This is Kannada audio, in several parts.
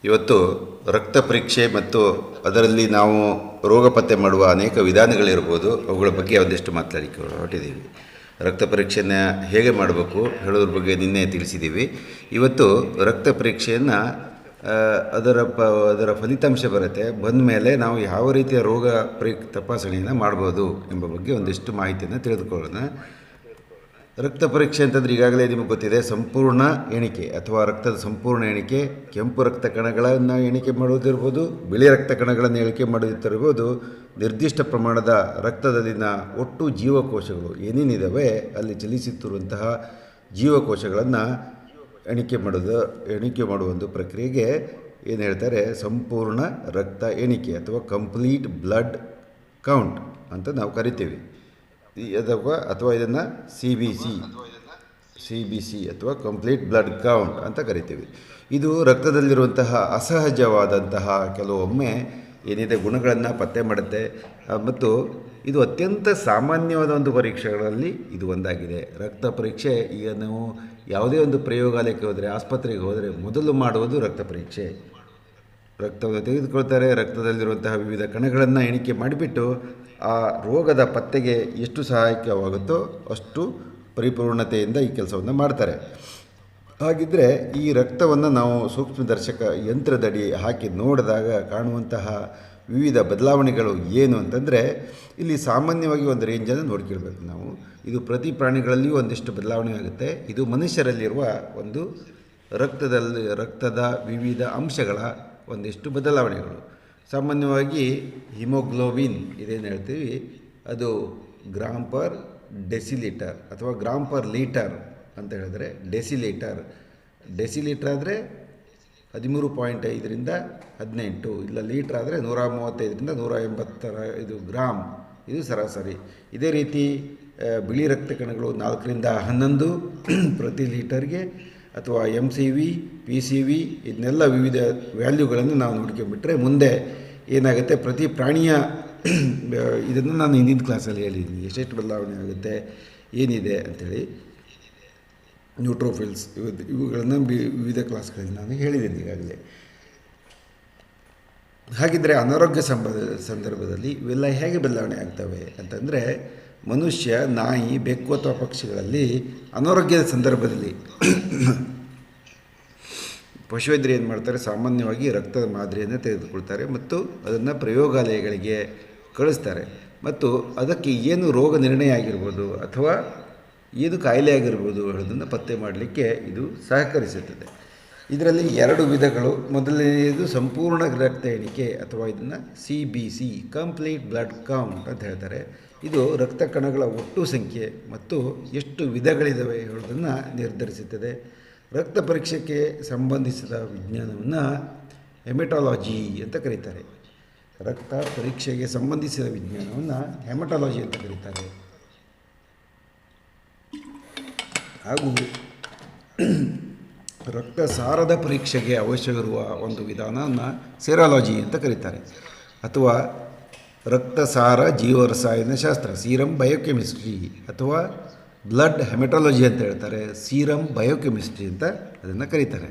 ಇವತ್ತು ರಕ್ತ ಪರೀಕ್ಷೆ ಮತ್ತು ಅದರಲ್ಲಿ ನಾವು ರೋಗ ಪತ್ತೆ ಮಾಡುವ ಅನೇಕ ವಿಧಾನಗಳಿರ್ಬೋದು, ಅವುಗಳ ಬಗ್ಗೆ ಒಂದಿಷ್ಟು ಮಾತನಾಡಲಿಕ್ಕೆ ಹೊರಟಿದ್ದೀವಿ. ರಕ್ತ ಪರೀಕ್ಷೆಯನ್ನು ಹೇಗೆ ಮಾಡಬೇಕು ಹೇಳೋದ್ರ ಬಗ್ಗೆ ನಿನ್ನೆ ತಿಳಿಸಿದ್ದೀವಿ. ಇವತ್ತು ರಕ್ತ ಪರೀಕ್ಷೆಯನ್ನು ಅದರ ಫಲಿತಾಂಶ ಬಂದ ಮೇಲೆ ನಾವು ಯಾವ ರೀತಿಯ ರೋಗ ತಪಾಸಣೆಯನ್ನು ಮಾಡ್ಬೋದು ಎಂಬ ಬಗ್ಗೆ ಒಂದಿಷ್ಟು ಮಾಹಿತಿಯನ್ನು ತಿಳಿದುಕೊಳ್ಳೋಣ. ರಕ್ತ ಪರೀಕ್ಷೆ ಅಂತಂದರೆ ಈಗಾಗಲೇ ನಿಮಗೆ ಗೊತ್ತಿದೆ, ಸಂಪೂರ್ಣ ಎಣಿಕೆ ಅಥವಾ ರಕ್ತದ ಸಂಪೂರ್ಣ ಎಣಿಕೆ. ಕೆಂಪು ರಕ್ತ ಕಣಗಳನ್ನು ಎಣಿಕೆ ಮಾಡೋದಿರ್ಬೋದು, ಬಿಳಿ ರಕ್ತ ಕಣಗಳನ್ನು ಎಣಿಕೆ ಮಾಡೋದಿರ್ಬೋದು, ನಿರ್ದಿಷ್ಟ ಪ್ರಮಾಣದ ರಕ್ತದಲ್ಲಿನ ಒಟ್ಟು ಜೀವಕೋಶಗಳು ಏನೇನಿದ್ದಾವೆ ಅಲ್ಲಿ ಚಲಿಸುತ್ತಿರುವಂತಹ ಜೀವಕೋಶಗಳನ್ನು ಎಣಿಕೆ ಮಾಡುವ ಒಂದು ಪ್ರಕ್ರಿಯೆಗೆ ಏನು ಹೇಳ್ತಾರೆ, ಸಂಪೂರ್ಣ ರಕ್ತ ಎಣಿಕೆ ಅಥವಾ ಕಂಪ್ಲೀಟ್ ಬ್ಲಡ್ ಕೌಂಟ್ ಅಂತ ನಾವು ಕರಿತೀವಿ. ಅಥವಾ ಇದನ್ನು ಸಿ ಬಿ ಸಿ ಅಥವಾ ಕಂಪ್ಲೀಟ್ ಬ್ಲಡ್ ಕೌಂಟ್ ಅಂತ ಕರಿತೀವಿ. ಇದು ರಕ್ತದಲ್ಲಿರುವಂತಹ ಅಸಹಜವಾದಂತಹ ಕೆಲವೊಮ್ಮೆ ಏನಿದೆ ಗುಣಗಳನ್ನು ಪತ್ತೆ ಮಾಡುತ್ತೆ ಮತ್ತು ಇದು ಅತ್ಯಂತ ಸಾಮಾನ್ಯವಾದ ಒಂದು ಪರೀಕ್ಷೆಗಳಲ್ಲಿ ಇದು ಒಂದಾಗಿದೆ. ರಕ್ತ ಪರೀಕ್ಷೆ ಈಗ ನಾವು ಯಾವುದೇ ಒಂದು ಪ್ರಯೋಗಾಲಯಕ್ಕೆ ಹೋದರೆ, ಆಸ್ಪತ್ರೆಗೆ ಹೋದರೆ ಮೊದಲು ಮಾಡುವುದು ರಕ್ತ ಪರೀಕ್ಷೆ. ರಕ್ತವನ್ನು ತೆಗೆದುಕೊಳ್ತಾರೆ, ರಕ್ತದಲ್ಲಿರುವಂತಹ ವಿವಿಧ ಕಣಗಳನ್ನು ಎಣಿಕೆ ಮಾಡಿಬಿಟ್ಟು ಆ ರೋಗದ ಪತ್ತೆಗೆ ಎಷ್ಟು ಸಹಾಯಕವಾಗುತ್ತೋ ಅಷ್ಟು ಪರಿಪೂರ್ಣತೆಯಿಂದ ಈ ಕೆಲಸವನ್ನು ಮಾಡ್ತಾರೆ. ಹಾಗಿದ್ದರೆ ಈ ರಕ್ತವನ್ನು ನಾವು ಸೂಕ್ಷ್ಮದರ್ಶಕ ಯಂತ್ರದಡಿ ಹಾಕಿ ನೋಡಿದಾಗ ಕಾಣುವಂತಹ ವಿವಿಧ ಬದಲಾವಣೆಗಳು ಏನು ಅಂತಂದರೆ, ಇಲ್ಲಿ ಸಾಮಾನ್ಯವಾಗಿ ಒಂದು ರೇಂಜನ್ನು ನೋಡ್ಕೊಳ್ಬೇಕು ನಾವು. ಇದು ಪ್ರತಿ ಪ್ರಾಣಿಗಳಲ್ಲಿಯೂ ಒಂದಿಷ್ಟು ಬದಲಾವಣೆ ಆಗುತ್ತೆ. ಇದು ಮನುಷ್ಯರಲ್ಲಿರುವ ಒಂದು ರಕ್ತದ ವಿವಿಧ ಅಂಶಗಳ ಒಂದಿಷ್ಟು ಬದಲಾವಣೆಗಳು. ಸಾಮಾನ್ಯವಾಗಿ ಹಿಮೋಗ್ಲೋಬಿನ್ ಇದೇನು ಹೇಳ್ತೀವಿ, ಅದು ಗ್ರಾಮ್ ಪರ್ ಡೆಸಿಲೀಟರ್ ಅಥವಾ ಗ್ರಾಮ್ ಪರ್ ಲೀಟರ್ ಅಂತ ಹೇಳಿದ್ರೆ ಡೆಸಿಲೀಟರ್ ಆದರೆ 13.5ರಿಂದ 18, ಇಲ್ಲ ಲೀಟ್ರ್ ಆದರೆ 135ರಿಂದ 185 ಗ್ರಾಮ್, ಇದು ಸರಾಸರಿ. ಇದೇ ರೀತಿ ಬಿಳಿ ರಕ್ತ ಕಣಗಳು 4ರಿಂದ 11 ಪ್ರತಿ ಲೀಟರ್ಗೆ, ಅಥವಾ MCV, PCV ಇದನ್ನೆಲ್ಲ ವಿವಿಧ ವ್ಯಾಲ್ಯೂಗಳನ್ನು ನಾವು ನೋಡ್ಕೊಂಡ್ಬಿಟ್ರೆ ಮುಂದೆ ಏನಾಗುತ್ತೆ, ಪ್ರತಿ ಪ್ರಾಣಿಯ ಇದನ್ನು ನಾನು ಹಿಂದಿನ ಕ್ಲಾಸಲ್ಲಿ ಹೇಳಿದ್ದೀನಿ ಎಷ್ಟೆಷ್ಟು ಬದಲಾವಣೆ ಆಗುತ್ತೆ ಏನಿದೆ ಅಂಥೇಳಿ. ನ್ಯೂಟ್ರೋಫಿಲ್ಸ್ ಇವುಗಳನ್ನು ವಿವಿಧ ಕ್ಲಾಸ್ಗಳಲ್ಲಿ ನಾನು ಹೇಳಿದ್ದೀನಿ ಈಗಾಗಲೇ. ಹಾಗಿದ್ದರೆ ಅನಾರೋಗ್ಯ ಸಂದರ್ಭದಲ್ಲಿ ಇವೆಲ್ಲ ಹೇಗೆ ಬದಲಾವಣೆ ಆಗ್ತವೆ ಅಂತಂದರೆ, ಮನುಷ್ಯ, ನಾಯಿ, ಬೆಕ್ಕು ಅಥವಾ ಪಕ್ಷಿಗಳಲ್ಲಿ ಅನಾರೋಗ್ಯದ ಸಂದರ್ಭದಲ್ಲಿ ಪಶುವೈದ್ಯರು ಏನು ಮಾಡ್ತಾರೆ, ಸಾಮಾನ್ಯವಾಗಿ ರಕ್ತದ ಮಾದರಿಯನ್ನು ತೆಗೆದುಕೊಳ್ತಾರೆ ಮತ್ತು ಅದನ್ನು ಪ್ರಯೋಗಾಲಯಗಳಿಗೆ ಕಳಿಸ್ತಾರೆ ಮತ್ತು ಅದಕ್ಕೆ ಏನು ರೋಗ ನಿರ್ಣಯ ಆಗಿರ್ಬೋದು ಅಥವಾ ಏನು ಕಾಯಿಲೆ ಆಗಿರ್ಬೋದು ಹೇಳೋದನ್ನು ಪತ್ತೆ ಮಾಡಲಿಕ್ಕೆ ಇದು ಸಹಕರಿಸುತ್ತದೆ. ಇದರಲ್ಲಿ 2 ವಿಧಗಳು. ಮೊದಲನೆಯದು ಸಂಪೂರ್ಣ ರಕ್ತ ಎಣಿಕೆ ಅಥವಾ ಇದನ್ನು CBC ಕಂಪ್ಲೀಟ್ ಬ್ಲಡ್ ಕೌಂಟ್ ಅಂತ ಹೇಳ್ತಾರೆ. ಇದು ರಕ್ತ ಕಣಗಳ ಒಟ್ಟು ಸಂಖ್ಯೆ ಮತ್ತು ಎಷ್ಟು ವಿಧಗಳಿದ್ದಾವೆ ಹೇಳೋದನ್ನು ನಿರ್ಧರಿಸುತ್ತದೆ. ರಕ್ತ ಪರೀಕ್ಷೆಗೆ ಸಂಬಂಧಿಸಿದ ವಿಜ್ಞಾನವನ್ನು ಹೆಮಟಾಲಜಿ ಅಂತ ಕರೀತಾರೆ. ರಕ್ತ ಪರೀಕ್ಷೆಗೆ ಸಂಬಂಧಿಸಿದ ವಿಜ್ಞಾನವನ್ನು ಹೆಮಟಾಲಜಿ ಅಂತ ಕರೀತಾರೆ. ಹಾಗೂ ರಕ್ತಸಾರದ ಪರೀಕ್ಷೆಗೆ ಅವಶ್ಯವಿರುವ ಒಂದು ವಿಧಾನವನ್ನು ಸೆರಾಲಜಿ ಅಂತ ಕರೀತಾರೆ. ಅಥವಾ ರಕ್ತಸಾರ ಜೀವರಸಾಯನಶಾಸ್ತ್ರ, ಸೀರಮ್ ಬಯೋಕೆಮಿಸ್ಟ್ರಿ, ಅಥವಾ ಬ್ಲಡ್ ಹೆಮಟಾಲಜಿ ಅಂತ ಹೇಳ್ತಾರೆ, ಸೀರಮ್ ಬಯೋಕೆಮಿಸ್ಟ್ರಿ ಅಂತ ಅದನ್ನು ಕರೀತಾರೆ.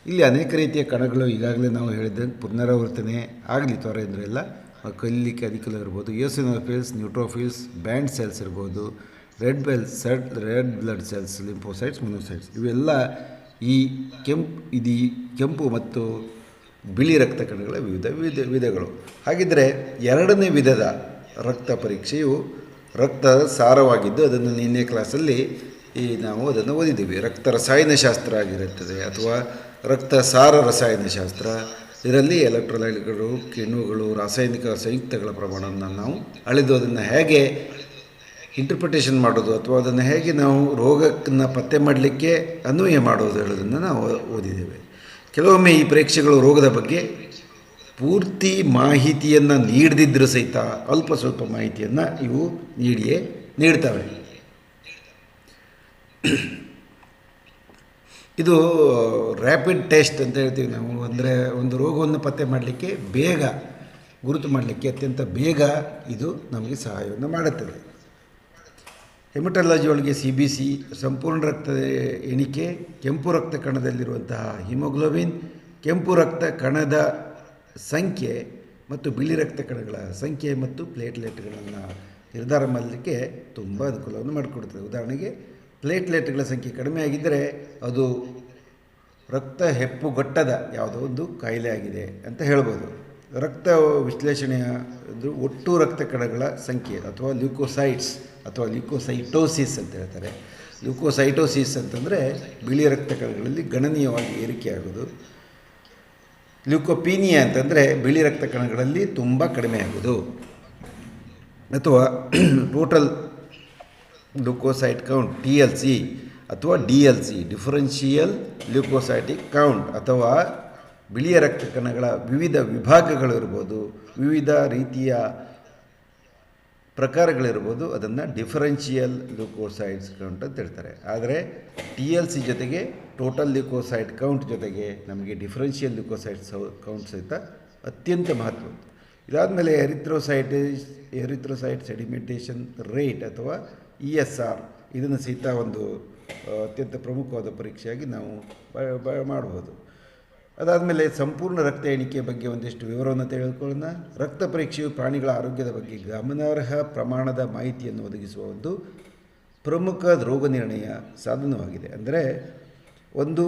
ಇಲ್ಲಿ ಅನೇಕ ರೀತಿಯ ಕಣಗಳು ಈಗಾಗಲೇ ನಾವು ಹೇಳಿದಂಗೆ ಪುನರಾವರ್ತನೆ ಆಗಲಿ ತೊಂದರೆ ಇಲ್ಲ. ಕಲ್ಲಿ ಕ್ಯಾನಿಕಲ್ ಇರ್ಬೋದು, ಎಸಿನೋಫಿಲ್ಸ್, ನ್ಯೂಟ್ರೋಫಿಲ್ಸ್, ಬ್ಯಾಂಡ್ ಸೆಲ್ಸ್ ಇರ್ಬೋದು, ರೆಡ್ ಬ್ಲಡ್ ಸೆಲ್ಸ್, ಲಿಂಫೋಸೈಟ್ಸ್, ಮೊನೋಸೈಟ್ಸ್, ಇವೆಲ್ಲ ಈ ಕೆಂಪು ಮತ್ತು ಬಿಳಿ ರಕ್ತ ಕಣಗಳ ವಿವಿಧ ವಿಧಗಳು. ಹಾಗಿದ್ದರೆ 2ನೇ ವಿಧದ ರಕ್ತ ಪರೀಕ್ಷೆಯು ರಕ್ತದ ಸಾರವಾಗಿದ್ದು, ಅದನ್ನು ನಿನ್ನೆ ಕ್ಲಾಸಲ್ಲಿ ನಾವು ಅದನ್ನು ಓದಿದ್ದೀವಿ. ರಕ್ತ ರಸಾಯನಶಾಸ್ತ್ರ ಆಗಿರುತ್ತದೆ ಅಥವಾ ರಕ್ತಸಾರ ರಸಾಯನಶಾಸ್ತ್ರ. ಇದರಲ್ಲಿ ಎಲೆಕ್ಟ್ರೋಲೈಟ್ಗಳು, ಕಿಣ್ವಗಳು, ರಾಸಾಯನಿಕ ಸಂಯುಕ್ತಗಳ ಪ್ರಮಾಣವನ್ನು ನಾವು ಅಳೆದು ಅದನ್ನು ಹೇಗೆ ಇಂಟರ್ಪ್ರಿಟೇಷನ್ ಮಾಡೋದು ಅಥವಾ ಅದನ್ನು ಹೇಗೆ ನಾವು ರೋಗವನ್ನು ಪತ್ತೆ ಮಾಡಲಿಕ್ಕೆ ಅನ್ವಯ ಮಾಡೋದು ಹೇಳೋದನ್ನು ನಾವು ಓದಿದ್ದೇವೆ. ಕೆಲವೊಮ್ಮೆ ಈ ಪರೀಕ್ಷೆಗಳು ರೋಗದ ಬಗ್ಗೆ ಪೂರ್ತಿ ಮಾಹಿತಿಯನ್ನು ನೀಡದಿದ್ದರೂ ಸಹಿತ ಅಲ್ಪ ಸ್ವಲ್ಪ ಮಾಹಿತಿಯನ್ನು ಇವು ನೀಡ್ತವೆ. ಇದು ರ್ಯಾಪಿಡ್ ಟೆಸ್ಟ್ ಅಂತ ಹೇಳ್ತೀವಿ ನಾವು. ಅಂದರೆ ಒಂದು ರೋಗವನ್ನು ಪತ್ತೆ ಮಾಡಲಿಕ್ಕೆ ಬೇಗ ಗುರುತು ಮಾಡಲಿಕ್ಕೆ ಅತ್ಯಂತ ಬೇಗ ಇದು ನಮಗೆ ಸಹಾಯವನ್ನು ಮಾಡುತ್ತದೆ. ಹೆಮಟಾಲಜಿ ಒಳಗೆ CBC ಸಂಪೂರ್ಣ ರಕ್ತದ ಎಣಿಕೆ, ಕೆಂಪು ರಕ್ತ ಕಣದಲ್ಲಿರುವಂತಹ ಹಿಮೋಗ್ಲೋಬಿನ್, ಕೆಂಪು ರಕ್ತ ಕಣದ ಸಂಖ್ಯೆ ಮತ್ತು ಬಿಳಿ ರಕ್ತ ಕಣಗಳ ಸಂಖ್ಯೆ ಮತ್ತು ಪ್ಲೇಟ್ಲೆಟ್ಗಳನ್ನು ನಿರ್ಧಾರ ಮಾಡಲಿಕ್ಕೆ ತುಂಬ ಅನುಕೂಲವನ್ನು ಮಾಡಿಕೊಡ್ತದೆ. ಉದಾಹರಣೆಗೆ ಪ್ಲೇಟ್ಲೆಟ್ಗಳ ಸಂಖ್ಯೆ ಕಡಿಮೆ ಆಗಿದ್ದರೆ ಅದು ರಕ್ತ ಹೆಪ್ಪುಗಟ್ಟದ ಯಾವುದೋ ಒಂದು ಕಾಯಿಲೆ ಆಗಿದೆ ಅಂತ ಹೇಳ್ಬೋದು. ರಕ್ತ ವಿಶ್ಲೇಷಣೆಯ ಒಟ್ಟು ರಕ್ತ ಕಣಗಳ ಸಂಖ್ಯೆ ಅಥವಾ ಲ್ಯೂಕೋಸೈಟ್ಸ್ ಅಥವಾ ಲ್ಯೂಕೋಸೈಟೋಸಿಸ್ ಅಂತ ಹೇಳ್ತಾರೆ. ಲ್ಯೂಕೋಸೈಟೋಸಿಸ್ ಅಂತಂದರೆ ಬಿಳಿ ರಕ್ತ ಕಣಗಳಲ್ಲಿ ಗಣನೀಯವಾಗಿ ಏರಿಕೆಯಾಗೋದು. ಲ್ಯೂಕೋಪೀನಿಯಾ ಅಂತಂದರೆ ಬಿಳಿ ರಕ್ತ ಕಣಗಳಲ್ಲಿ ತುಂಬ ಕಡಿಮೆ ಆಗೋದು. ಅಥವಾ ಟೋಟಲ್ ಗ್ಲೂಕೋಸೈಡ್ ಕೌಂಟ್ TLC ಅಥವಾ DLC ಡಿಫರೆನ್ಷಿಯಲ್ ಲ್ಯೂಕೋಸೈಟಿಕ್ ಕೌಂಟ್ ಅಥವಾ ಬಿಳಿಯ ರಕ್ತ ಕಣಗಳ ವಿವಿಧ ವಿಭಾಗಗಳಿರ್ಬೋದು, ವಿವಿಧ ರೀತಿಯ ಪ್ರಕಾರಗಳಿರ್ಬೋದು, ಅದನ್ನು ಡಿಫರೆನ್ಷಿಯಲ್ ಲ್ಯೂಕೋಸೈಡ್ಸ್ ಕೌಂಟ್ ಅಂತ ಹೇಳ್ತಾರೆ. ಆದರೆ TLC ಜೊತೆಗೆ ಟೋಟಲ್ ಲ್ಯೂಕೋಸೈಡ್ ಕೌಂಟ್ ಜೊತೆಗೆ ನಮಗೆ ಡಿಫರೆನ್ಷಿಯಲ್ ಲ್ಯೂಕೋಸೈಡ್ಸ್ ಕೌಂಟ್ ಸಹಿತ ಅತ್ಯಂತ ಮಹತ್ವದ್ದು. ಇದಾದಮೇಲೆ ಎರಿಥ್ರೋಸೈಟ್ ಸೆಡಿಮೆಂಟೇಷನ್ ರೇಟ್ ಅಥವಾ ESR ಇದನ್ನು ಸಹಿತ ಒಂದು ಅತ್ಯಂತ ಪ್ರಮುಖವಾದ ಪರೀಕ್ಷೆಯಾಗಿ ನಾವು ಮಾಡ್ಬೋದು. ಅದಾದಮೇಲೆ ಸಂಪೂರ್ಣ ರಕ್ತ ಎಣಿಕೆ ಬಗ್ಗೆ ಒಂದಿಷ್ಟು ವಿವರವನ್ನು ತೆಗೆದುಕೊಳ್ಳೋಣ. ರಕ್ತ ಪರೀಕ್ಷೆಯು ಪ್ರಾಣಿಗಳ ಆರೋಗ್ಯದ ಬಗ್ಗೆ ಗಮನಾರ್ಹ ಪ್ರಮಾಣದ ಮಾಹಿತಿಯನ್ನು ಒದಗಿಸುವ ಒಂದು ಪ್ರಮುಖ ರೋಗ ನಿರ್ಣಯ ಸಾಧನವಾಗಿದೆ. ಅಂದರೆ ಒಂದು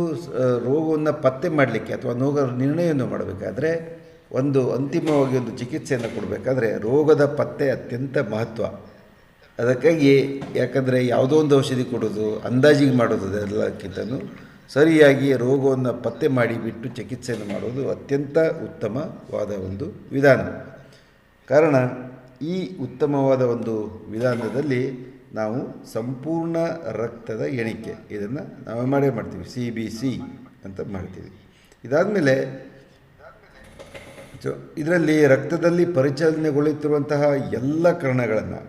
ರೋಗವನ್ನು ಪತ್ತೆ ಮಾಡಲಿಕ್ಕೆ ಅಥವಾ ರೋಗ ನಿರ್ಣಯವನ್ನು ಮಾಡಬೇಕಾದ್ರೆ ಒಂದು ಅಂತಿಮವಾಗಿ ಒಂದು ಚಿಕಿತ್ಸೆಯನ್ನು ಕೊಡಬೇಕಾದ್ರೆ ರೋಗದ ಪತ್ತೆ ಅತ್ಯಂತ ಮಹತ್ವ. ಅದಕ್ಕಾಗಿ ಯಾಕಂದರೆ ಯಾವುದೋ ಒಂದು ಔಷಧಿ ಕೊಡೋದು ಅಂದಾಜಿಗೆ ಮಾಡೋದು ಅದೆಲ್ಲಕ್ಕಿಂತಲೂ ಸರಿಯಾಗಿ ರೋಗವನ್ನು ಪತ್ತೆ ಮಾಡಿಬಿಟ್ಟು ಚಿಕಿತ್ಸೆಯನ್ನು ಮಾಡೋದು ಅತ್ಯಂತ ಉತ್ತಮವಾದ ಒಂದು ವಿಧಾನ. ಕಾರಣ ಈ ಉತ್ತಮವಾದ ಒಂದು ವಿಧಾನದಲ್ಲಿ ನಾವು ಸಂಪೂರ್ಣ ರಕ್ತದ ಎಣಿಕೆ ಇದನ್ನು ನಾವು ಮಾಡ್ತೀವಿ, CBC ಅಂತ ಮಾಡ್ತೀವಿ. ಇದಾದಮೇಲೆ ಇದರಲ್ಲಿ ರಕ್ತದಲ್ಲಿ ಪರಿಚಲನೆಗೊಳ್ಳುತ್ತಿರುವಂತಹ ಎಲ್ಲ ಕಣಗಳನ್ನು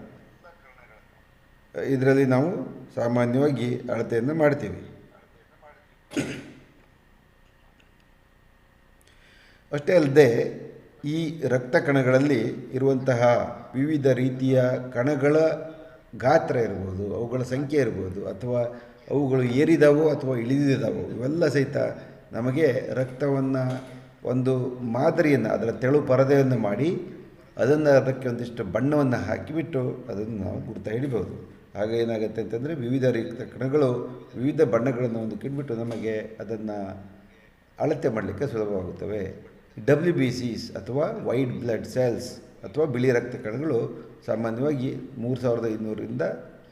ಇದರಲ್ಲಿ ನಾವು ಸಾಮಾನ್ಯವಾಗಿ ಅಳತೆಯನ್ನು ಮಾಡ್ತೀವಿ. ಅಷ್ಟೇ ಅಲ್ಲದೆ ಈ ರಕ್ತ ಕಣಗಳಲ್ಲಿ ಇರುವಂತಹ ವಿವಿಧ ರೀತಿಯ ಕಣಗಳ ಗಾತ್ರ ಇರ್ಬೋದು, ಅವುಗಳ ಸಂಖ್ಯೆ ಇರ್ಬೋದು, ಅಥವಾ ಅವುಗಳು ಏರಿದಾವೋ ಅಥವಾ ಇಳಿದಿದ್ದಾವೋ ಇವೆಲ್ಲ ಸಹಿತ ನಮಗೆ ರಕ್ತವನ್ನು ಒಂದು ಮಾದರಿಯನ್ನು ಅದರ ತೆಳು ಪರದೆಯನ್ನು ಮಾಡಿ ಅದಕ್ಕೆ ಒಂದಿಷ್ಟು ಬಣ್ಣವನ್ನು ಹಾಕಿಬಿಟ್ಟು ಅದನ್ನು ನಾವು ಗುರುತ ಹಿಡಿಬೋದು. ಆಗ ಏನಾಗುತ್ತೆ ಅಂತಂದರೆ ವಿವಿಧ ರೀತಿಯ ಕಣಗಳು ವಿವಿಧ ಬಣ್ಣಗಳನ್ನು ಹೊಂದಿಕೊಂಡ್ಬಿಟ್ಟು ನಮಗೆ ಅದನ್ನು ಅಳತೆ ಮಾಡಲಿಕ್ಕೆ ಸುಲಭವಾಗುತ್ತವೆ. WBCs ಅಥವಾ ವೈಟ್ ಬ್ಲಡ್ ಸೆಲ್ಸ್ ಅಥವಾ ಬಿಳಿ ರಕ್ತ ಕಣಗಳು ಸಾಮಾನ್ಯವಾಗಿ 3500ರಿಂದ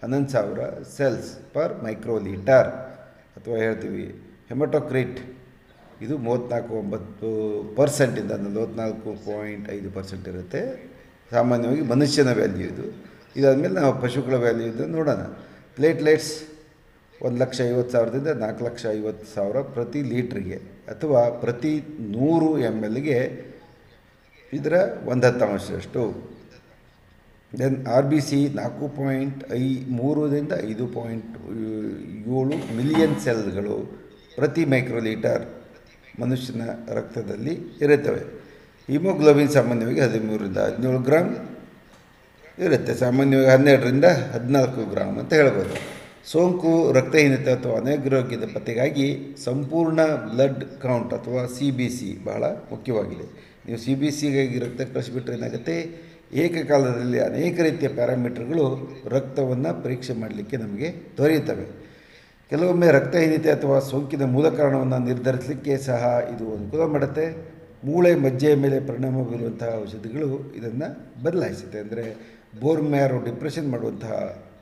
11000 ಸೆಲ್ಸ್ ಪರ್ ಮೈಕ್ರೋಲೀಟರ್ ಅಥವಾ ಹೇಳ್ತೀವಿ. ಹೆಮಟೋಕ್ರಿಟ್ ಇದು 34.9% 44.5% ಇರುತ್ತೆ. ಸಾಮಾನ್ಯವಾಗಿ ಮನುಷ್ಯನ ವ್ಯಾಲ್ಯೂ ಇದು. ಇದಾದಮೇಲೆ ನಾವು ಪಶುಗಳ ವ್ಯಾಲ್ಯೂ ಇದನ್ನು ನೋಡೋಣ. ಪ್ಲೇಟ್ಲೆಟ್ಸ್ 1,50,000ದಿಂದ 4,50,000 ಪ್ರತಿ ಲೀಟ್ರಿಗೆ ಅಥವಾ ಪ್ರತಿ 100 mlಗೆ ಇದರ 1/10 ದೆನ್ RBC 4.3ರಿಂದ 5.7 ಮಿಲಿಯನ್ ಸೆಲ್ಗಳು ಪ್ರತಿ ಮೈಕ್ರೋಲೀಟರ್ ಮನುಷ್ಯನ ರಕ್ತದಲ್ಲಿ ಇರುತ್ತವೆ. ಹಿಮೋಗ್ಲೋಬಿನ್ ಸಾಮಾನ್ಯವಾಗಿ 13ರಿಂದ 17 ಗ್ರಾಮ್ ಇರುತ್ತೆ, ಸಾಮಾನ್ಯವಾಗಿ 12ರಿಂದ 14 ಗ್ರಾಮ್ ಅಂತ ಹೇಳ್ಬೋದು. ಸೋಂಕು, ರಕ್ತಹೀನತೆ ಅಥವಾ ಅನಾರೋಗ್ಯದ ಪತ್ತೆಗಾಗಿ ಸಂಪೂರ್ಣ ಬ್ಲಡ್ ಕೌಂಟ್ ಅಥವಾ CBC ಬಹಳ ಮುಖ್ಯವಾಗಿದೆ. ನೀವು CBCಗಾಗಿ ರಕ್ತ ಕಳಿಸಿಬಿಟ್ರೆ ಏನಾಗುತ್ತೆ, ಏಕಕಾಲದಲ್ಲಿ ಅನೇಕ ರೀತಿಯ ಪ್ಯಾರಾಮೀಟರ್ಗಳು ರಕ್ತವನ್ನು ಪರೀಕ್ಷೆ ಮಾಡಲಿಕ್ಕೆ ನಮಗೆ ದೊರೆಯುತ್ತವೆ. ಕೆಲವೊಮ್ಮೆ ರಕ್ತಹೀನತೆ ಅಥವಾ ಸೋಂಕಿನ ಮೂಲ ಕಾರಣವನ್ನು ನಿರ್ಧರಿಸಲಿಕ್ಕೆ ಸಹ ಇದು ಅನುಕೂಲ ಮಾಡುತ್ತೆ. ಮೂಳೆ ಮಜ್ಜೆಯ ಮೇಲೆ ಪರಿಣಾಮ ಬೀರುವಂತಹ ಔಷಧಿಗಳು ಇದನ್ನು ಬದಲಾಯಿಸುತ್ತೆ. ಅಂದರೆ ಬೋನ್ ಮ್ಯಾರೋ ಡಿಪ್ರೆಷನ್ ಮಾಡುವಂತಹ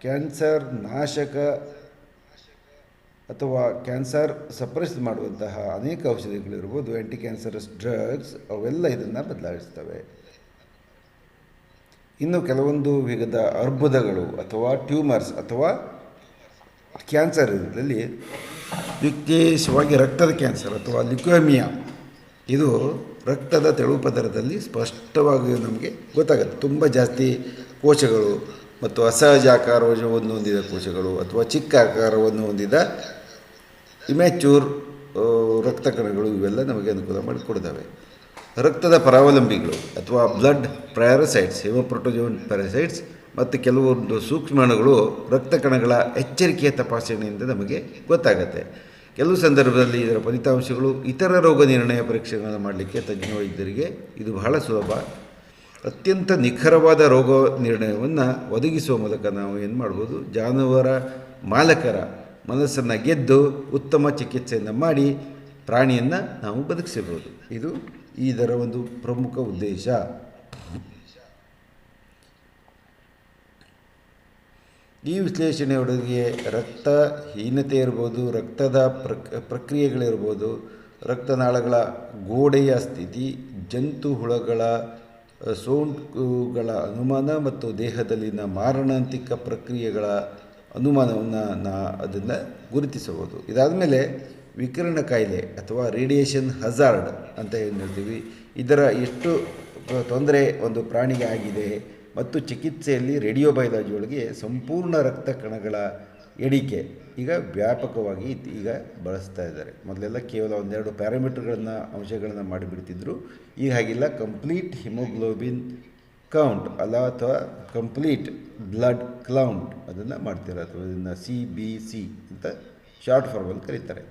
ಕ್ಯಾನ್ಸರ್ ನಾಶಕ ಅಥವಾ ಕ್ಯಾನ್ಸರ್ ಸಪ್ರೆಸ್ ಮಾಡುವಂತಹ ಅನೇಕ ಔಷಧಿಗಳಿರ್ಬೋದು, ಆ್ಯಂಟಿ ಕ್ಯಾನ್ಸರಸ್ ಡ್ರಗ್ಸ್, ಅವೆಲ್ಲ ಇದನ್ನು ಬದಲಾಯಿಸ್ತವೆ. ಇನ್ನು ಕೆಲವೊಂದು ವಿಧದ ಅರ್ಬುದಗಳು ಅಥವಾ ಟ್ಯೂಮರ್ಸ್ ಅಥವಾ ಕ್ಯಾನ್ಸರ್ ಇದರಲ್ಲಿ ವಿಶೇಷವಾಗಿ ರಕ್ತದ ಕ್ಯಾನ್ಸರ್ ಅಥವಾ ಲ್ಯುಕೇಮಿಯಾ ಇದು ರಕ್ತದ ತೆಳು ಪದರದಲ್ಲಿ ಸ್ಪಷ್ಟವಾಗಿ ನಮಗೆ ಗೊತ್ತಾಗುತ್ತೆ. ತುಂಬ ಜಾಸ್ತಿ ಕೋಶಗಳು ಮತ್ತು ಅಸಹಜ ಆಕಾರವನ್ನು ಹೊಂದಿದ ಕೋಶಗಳು ಅಥವಾ ಚಿಕ್ಕ ಆಕಾರವನ್ನು ಹೊಂದಿದ ಇಮ್ಯಾಚ್ಯೂರ್ ರಕ್ತ ಕಣಗಳು ಇವೆಲ್ಲ ನಮಗೆ ಅನುಕೂಲ ಮಾಡಿಕೊಡ್ತವೆ. ರಕ್ತದ ಪರಾವಲಂಬಿಗಳು ಅಥವಾ ಬ್ಲಡ್ ಪ್ಯಾರಸೈಟ್ಸ್, ಹೆಮೋಪ್ರೋಟೋಜೋನ್ ಪ್ಯಾರಸೈಟ್ಸ್ ಮತ್ತು ಕೆಲವೊಂದು ಸೂಕ್ಷ್ಮಾಣುಗಳು ರಕ್ತ ಕಣಗಳ ಎಚ್ಚರಿಕೆಯ ತಪಾಸಣೆಯಿಂದ ನಮಗೆ ಗೊತ್ತಾಗುತ್ತೆ. ಕೆಲವು ಸಂದರ್ಭದಲ್ಲಿ ಇದರ ಫಲಿತಾಂಶಗಳು ಇತರ ರೋಗ ನಿರ್ಣಯ ಪರೀಕ್ಷೆಗಳನ್ನು ಮಾಡಲಿಕ್ಕೆ ತಜ್ಞ ವೈದ್ಯರಿಗೆ ಇದು ಬಹಳ ಸುಲಭ. ಅತ್ಯಂತ ನಿಖರವಾದ ರೋಗ ನಿರ್ಣಯವನ್ನು ಒದಗಿಸುವ ಮೂಲಕ ನಾವು ಏನು ಮಾಡ್ಬೋದು, ಜಾನುವಾರ ಮಾಲಕರ ಮನಸ್ಸನ್ನು ಗೆದ್ದು ಉತ್ತಮ ಚಿಕಿತ್ಸೆಯನ್ನು ಮಾಡಿ ಪ್ರಾಣಿಯನ್ನು ನಾವು ಬದುಕಿಸಬಹುದು. ಇದು ಇದರ ಒಂದು ಪ್ರಮುಖ ಉದ್ದೇಶ. ಈ ವಿಶ್ಲೇಷಣೆಯೊಳಗೆ ರಕ್ತಹೀನತೆ ಇರ್ಬೋದು, ರಕ್ತದ ಪ್ರಕ್ರಿಯೆಗಳಿರ್ಬೋದು, ರಕ್ತನಾಳಗಳ ಗೋಡೆಯ ಸ್ಥಿತಿ, ಜಂತು ಹುಳಗಳ ಸೋಂಕುಗಳ ಅನುಮಾನ ಮತ್ತು ದೇಹದಲ್ಲಿನ ಮಾರಣಾಂತಿಕ ಪ್ರಕ್ರಿಯೆಗಳ ಅನುಮಾನವನ್ನು ಅದನ್ನು ಗುರುತಿಸಬಹುದು. ಇದಾದ ಮೇಲೆ ವಿಕಿರಣ ಕಾಯಿಲೆ ಅಥವಾ ರೇಡಿಯೇಷನ್ ಹಜಾರ್ಡ್ ಅಂತ ಏನು ಹೇಳ್ತೀವಿ, ಇದರ ಎಷ್ಟು ತೊಂದರೆ ಒಂದು ಪ್ರಾಣಿಗೆ ಆಗಿದೆ ಮತ್ತು ಚಿಕಿತ್ಸೆಯಲ್ಲಿ ರೇಡಿಯೋ ಬಯಾಲಜಿ ಒಳಗೆ ಸಂಪೂರ್ಣ ರಕ್ತ ಕಣಗಳ ಎಣಿಕೆ ಈಗ ವ್ಯಾಪಕವಾಗಿ ಈಗ ಬಳಸ್ತಾ ಇದ್ದಾರೆ. ಮೊದಲೆಲ್ಲ ಕೇವಲ ಒಂದೆರಡು ಪ್ಯಾರಾಮೀಟರ್ಗಳನ್ನು ಅಂಶಗಳನ್ನು ಮಾಡಿಬಿಡ್ತಿದ್ರು. ಈಗ ಹಾಗಿಲ್ಲ, ಕಂಪ್ಲೀಟ್ ಹಿಮೋಗ್ಲೋಬಿನ್ ಕೌಂಟ್ ಅಲ್ಲ ಅಥವಾ ಕಂಪ್ಲೀಟ್ ಬ್ಲಡ್ ಕೌಂಟ್ ಅದನ್ನು ಮಾಡ್ತಾರೆ, ಅಥವಾ ಇದನ್ನು CBC ಅಂತ ಶಾರ್ಟ್ ಫಾರ್ಮಲ್ಲಿ ಕರೀತಾರೆ.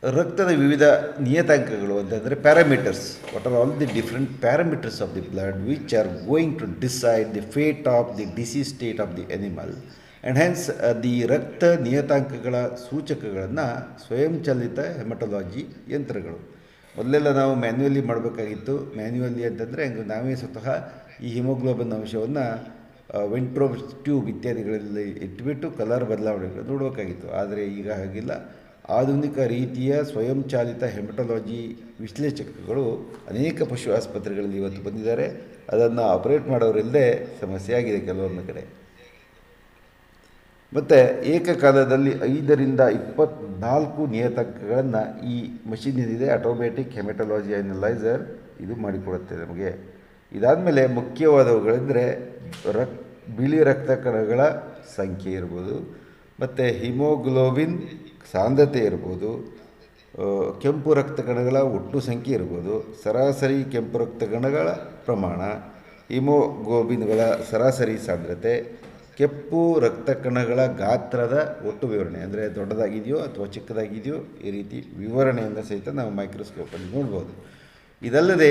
ರಕ್ತದ ವಿವಿಧ ನಿಯತಾಂಕಗಳು ಅಂತಂದರೆ parameters. What are all the different parameters of the blood which are going to decide the fate of the disease state of the animal and hence the ರಕ್ತ ನಿಯತಾಂಕಗಳ ಸೂಚಕಗಳನ್ನು ಸ್ವಯಂಚಾಲಿತ ಹೆಮಟೊಲಾಜಿ ಯಂತ್ರಗಳು. ಮೊದಲೆಲ್ಲ ನಾವು ಮ್ಯಾನ್ಯುವಲಿ ಮಾಡಬೇಕಾಗಿತ್ತು. ಮ್ಯಾನ್ಯುವಲಿ ಅಂತಂದರೆ ನಾವೇ ಸ್ವತಃ ಈ ಹಿಮೋಗ್ಲೋಬಿನ್ ಅಂಶವನ್ನು ವೆಂಟ್ರೋ ಟ್ಯೂಬ್ ಇತ್ಯಾದಿಗಳಲ್ಲಿ ಇಟ್ಬಿಟ್ಟು ಕಲರ್ ಬದಲಾವಣೆಗಳು ನೋಡಬೇಕಾಗಿತ್ತು. ಆದರೆ ಈಗ ಹಾಗಿಲ್ಲ, ಆಧುನಿಕ ರೀತಿಯ ಸ್ವಯಂಚಾಲಿತ ಹೆಮಟೊಲಾಜಿ ವಿಶ್ಲೇಷಕಗಳು ಅನೇಕ ಪಶು ಆಸ್ಪತ್ರೆಗಳಲ್ಲಿ ಇವತ್ತು ಬಂದಿದ್ದಾರೆ. ಅದನ್ನು ಆಪರೇಟ್ ಮಾಡೋರಿಲ್ಲದೆ ಸಮಸ್ಯೆ ಆಗಿದೆ ಕೆಲವೊಂದು ಕಡೆ. ಮತ್ತು ಏಕಕಾಲದಲ್ಲಿ 5 ರಿಂದ 24 ನಿಯತಾಂಕಗಳನ್ನು ಈ ಮಷಿನ್ ಏನಿದೆ ಆಟೋಮ್ಯಾಟಿಕ್ ಹೆಮಟೊಲಾಜಿ ಅನಲೈಸರ್ ಇದು ಮಾಡಿಕೊಡುತ್ತೆ ನಮಗೆ. ಇದಾದಮೇಲೆ ಮುಖ್ಯವಾದವುಗಳೆಂದರೆ ಬಿಳಿ ರಕ್ತ ಕಣಗಳ ಸಂಖ್ಯೆ ಇರ್ಬೋದು, ಮತ್ತು ಹಿಮೋಗ್ಲೋಬಿನ್ ಸಾಂದ್ರತೆ ಇರ್ಬೋದು, ಕೆಂಪು ರಕ್ತ ಕಣಗಳ ಒಟ್ಟು ಸಂಖ್ಯೆ ಇರ್ಬೋದು, ಸರಾಸರಿ ಕೆಂಪು ರಕ್ತ ಕಣಗಳ ಪ್ರಮಾಣ, ಹಿಮೋಗ್ಲೋಬಿನ್ಗಳ ಸರಾಸರಿ ಸಾಂದ್ರತೆ, ಕೆಂಪು ರಕ್ತ ಕಣಗಳ ಗಾತ್ರದ ಒಟ್ಟು ವಿವರಣೆ, ಅಂದರೆ ದೊಡ್ಡದಾಗಿದೆಯೋ ಅಥವಾ ಚಿಕ್ಕದಾಗಿದೆಯೋ ಈ ರೀತಿ ವಿವರಣೆಯನ್ನು ಸಹಿತ ನಾವು ಮೈಕ್ರೋಸ್ಕೋಪಲ್ಲಿ ನೋಡ್ಬೋದು. ಇದಲ್ಲದೆ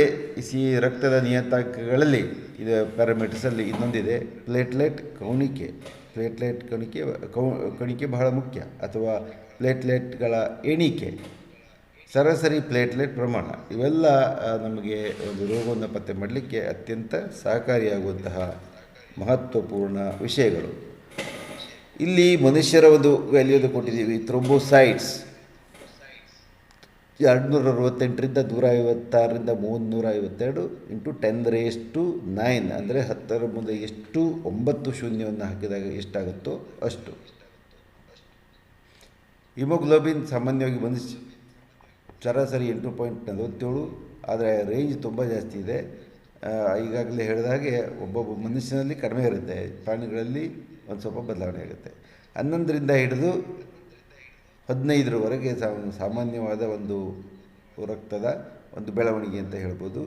ರಕ್ತದ ನಿಯತಾಂಕಗಳಲ್ಲಿ ಇದು ಪ್ಯಾರಾಮೀಟರ್ಸಲ್ಲಿ ಇನ್ನೊಂದಿದೆ, ಪ್ಲೇಟ್ಲೆಟ್ ಕಣಿಕೆ. ಪ್ಲೇಟ್ಲೆಟ್ ಕಣಿಕೆ ಬಹಳ ಮುಖ್ಯ, ಅಥವಾ ಪ್ಲೇಟ್ಲೆಟ್ಗಳ ಎಣಿಕೆ, ಸರಾಸರಿ ಪ್ಲೇಟ್ಲೆಟ್ ಪ್ರಮಾಣ. ಇವೆಲ್ಲ ನಮಗೆ ಒಂದು ರೋಗವನ್ನು ಪತ್ತೆ ಮಾಡಲಿಕ್ಕೆ ಅತ್ಯಂತ ಸಹಕಾರಿಯಾಗುವಂತಹ ಮಹತ್ವಪೂರ್ಣ ವಿಷಯಗಳು. ಇಲ್ಲಿ ಮನುಷ್ಯರ ಒಂದು ವ್ಯಾಲ್ಯೂದು ಕೊಟ್ಟಿದ್ದೀವಿ. ಥ್ರೋಂಬೋಸೈಟ್ಸ್ 268ರಿಂದ 156ರಿಂದ 352 × 10⁻⁹ ಅಂದರೆ 10 ಮುಂದೆ ಎಷ್ಟು 9 ಶೂನ್ಯವನ್ನು ಹಾಕಿದಾಗ ಎಷ್ಟಾಗುತ್ತೋ ಅಷ್ಟು. ಹಿಮೋಗ್ಲೋಬಿನ್ ಸಾಮಾನ್ಯವಾಗಿ ಮನುಷ್ಯ ಸರಾಸರಿ 8.47, ಆದರೆ ರೇಂಜ್ ತುಂಬ ಜಾಸ್ತಿ ಇದೆ. ಈಗಾಗಲೇ ಹೇಳಿದ ಹಾಗೆ ಒಬ್ಬೊಬ್ಬ ಮನುಷ್ಯನಲ್ಲಿ ಕಡಿಮೆ ಇರುತ್ತೆ, ಪ್ರಾಣಿಗಳಲ್ಲಿ ಒಂದು ಸ್ವಲ್ಪ ಬದಲಾವಣೆ ಆಗುತ್ತೆ. 11ರಿಂದ ಹಿಡಿದು 15ರವರೆಗೆ ಸಾಮಾನ್ಯವಾದ ಒಂದು ರಕ್ತದ ಒಂದು ಬೆಳವಣಿಗೆ ಅಂತ ಹೇಳ್ಬೋದು.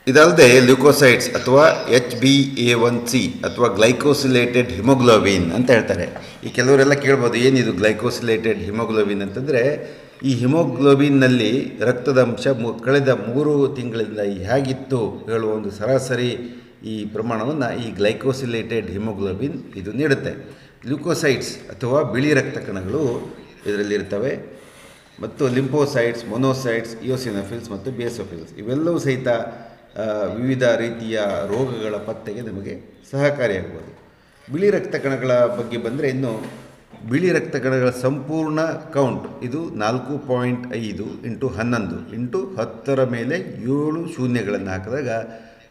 ಇದಲ್ಲದೆ ಲ್ಯೂಕೋಸೈಟ್ಸ್ ಅಥವಾ HbA1c ಅಥವಾ ಗ್ಲೈಕೋಸಿಲೇಟೆಡ್ ಹಿಮೋಗ್ಲೋಬಿನ್ ಅಂತ ಹೇಳ್ತಾರೆ. ಈ ಕೆಲವರೆಲ್ಲ ಕೇಳ್ಬೋದು, ಏನಿದು ಗ್ಲೈಕೋಸಿಲೇಟೆಡ್ ಹಿಮೋಗ್ಲೋಬಿನ್ ಅಂತಂದರೆ, ಈ ಹಿಮೋಗ್ಲೋಬಿನ್ನಲ್ಲಿ ರಕ್ತದ ಅಂಶ ಕಳೆದ 3 ತಿಂಗಳಿಂದ ಹೇಗಿತ್ತು ಹೇಳುವ ಒಂದು ಸರಾಸರಿ ಈ ಪ್ರಮಾಣವನ್ನು ಈ ಗ್ಲೈಕೋಸಿಲೇಟೆಡ್ ಹಿಮೋಗ್ಲೋಬಿನ್ ಇದು ನೀಡುತ್ತೆ. ಲ್ಯೂಕೋಸೈಟ್ಸ್ ಅಥವಾ ಬಿಳಿ ರಕ್ತ ಕಣಗಳು ಇದರಲ್ಲಿರ್ತವೆ, ಮತ್ತು ಲಿಂಫೋಸೈಟ್ಸ್, ಮೊನೋಸೈಟ್ಸ್, ಇಯೋಸಿನೋಫಿಲ್ಸ್ ಮತ್ತು ಬೇಸೋಫಿಲ್ಸ್ ಇವೆಲ್ಲವೂ ಸಹಿತ ವಿವಿಧ ರೀತಿಯ ರೋಗಗಳ ಪತ್ತೆಗೆ ನಮಗೆ ಸಹಕಾರಿಯಾಗ್ಬೋದು. ಬಿಳಿ ರಕ್ತ ಕಣಗಳ ಬಗ್ಗೆ ಬಂದರೆ, ಇನ್ನು ಬಿಳಿ ರಕ್ತ ಕಣಗಳ ಸಂಪೂರ್ಣ ಕೌಂಟ್ ಇದು 4.5 × 11 × 10 ಮೇಲೆ 7 ಶೂನ್ಯಗಳನ್ನು ಹಾಕಿದಾಗ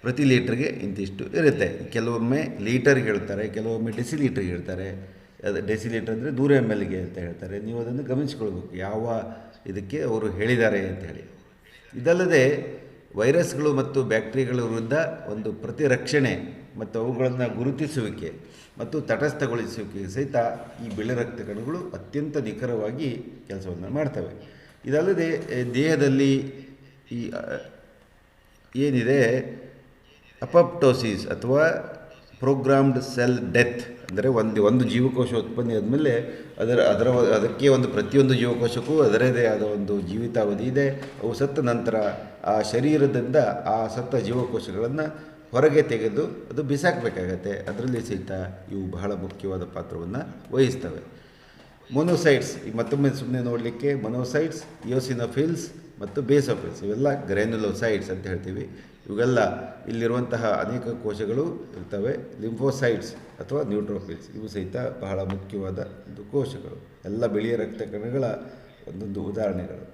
ಪ್ರತಿ ಲೀಟ್ರಿಗೆ ಇಂತಿಷ್ಟು ಇರುತ್ತೆ. ಕೆಲವೊಮ್ಮೆ ಲೀಟರ್ಗೆ ಹೇಳ್ತಾರೆ, ಕೆಲವೊಮ್ಮೆ ಡೆಸಿಲೀಟ್ರಿಗೆ ಹೇಳ್ತಾರೆ. ಅದು ಡೆಸಿಲೀಟರ್ ಅಂದರೆ 100 ml ಅಂತ ಹೇಳ್ತಾರೆ. ನೀವು ಅದನ್ನು ಗಮನಿಸ್ಕೊಳ್ಬೇಕು ಯಾವ ಇದಕ್ಕೆ ಅವರು ಹೇಳಿದ್ದಾರೆ ಅಂತ ಹೇಳಿ. ಇದಲ್ಲದೆ ವೈರಸ್ಗಳು ಮತ್ತು ಬ್ಯಾಕ್ಟೀರಿಯಾಗಳ ವಿರುದ್ಧ ಒಂದು ಪ್ರತಿರಕ್ಷಣೆ ಮತ್ತು ಅವುಗಳನ್ನು ಗುರುತಿಸುವಿಕೆ ಮತ್ತು ತಟಸ್ಥಗೊಳಿಸುವಿಕೆ ಸಹಿತ ಈ ಬಿಳಿ ರಕ್ತ ಕಣಗಳು ಅತ್ಯಂತ ನಿಖರವಾಗಿ ಕೆಲಸವನ್ನು ಮಾಡ್ತವೆ. ಇದಲ್ಲದೆ ದೇಹದಲ್ಲಿ ಈ ಏನಿದೆ ಅಪಪ್ಟೋಸಿಸ್ ಅಥವಾ ಪ್ರೋಗ್ರಾಮ್ಡ್ ಸೆಲ್ ಡೆತ್ ಅಂದರೆ ಒಂದು ಜೀವಕೋಶ ಉತ್ಪತ್ತಿ ಆದಮೇಲೆ ಅದಕ್ಕೆ ಒಂದು ಪ್ರತಿಯೊಂದು ಜೀವಕೋಶಕ್ಕೂ ಅದರದೇ ಆದ ಒಂದು ಜೀವಿತಾವಧಿ ಇದೆ. ಅವು ಸತ್ತ ನಂತರ ಆ ಶರೀರದಿಂದ ಆ ಸತ್ತ ಜೀವಕೋಶಗಳನ್ನು ಹೊರಗೆ ತೆಗೆದು ಅದು ಬಿಸಾಕಬೇಕಾಗತ್ತೆ. ಅದರಲ್ಲಿ ಸಹಿತ ಇವು ಬಹಳ ಮುಖ್ಯವಾದ ಪಾತ್ರವನ್ನು ವಹಿಸ್ತವೆ. ಮೊನೋಸೈಟ್ಸ್ ಮತ್ತೊಮ್ಮೆ ಸುಮ್ಮನೆ ನೋಡಲಿಕ್ಕೆ ಮೊನೋಸೈಟ್ಸ್, ಇಯೋಸಿನೋಫಿಲ್ಸ್ ಮತ್ತು ಬೇಸೋಫಿಲ್ಸ್ ಇವೆಲ್ಲ ಗ್ರ್ಯಾನ್ಯುಲೋಸೈಟ್ಸ್ ಅಂತ ಹೇಳ್ತೀವಿ. ಇವೆಲ್ಲ ಇಲ್ಲಿರುವಂತಹ ಅನೇಕ ಕೋಶಗಳು ಇರ್ತವೆ. ಲಿಂಫೋಸೈಟ್ಸ್ ಅಥವಾ ನ್ಯೂಟ್ರೋಫಿಲ್ಸ್ ಇವು ಸಹಿತ ಬಹಳ ಮುಖ್ಯವಾದ ಒಂದು ಕೋಶಗಳು, ಎಲ್ಲ ಬಿಳಿಯ ರಕ್ತ ಕಣಗಳ ಒಂದೊಂದು ಉದಾಹರಣೆಗಳು.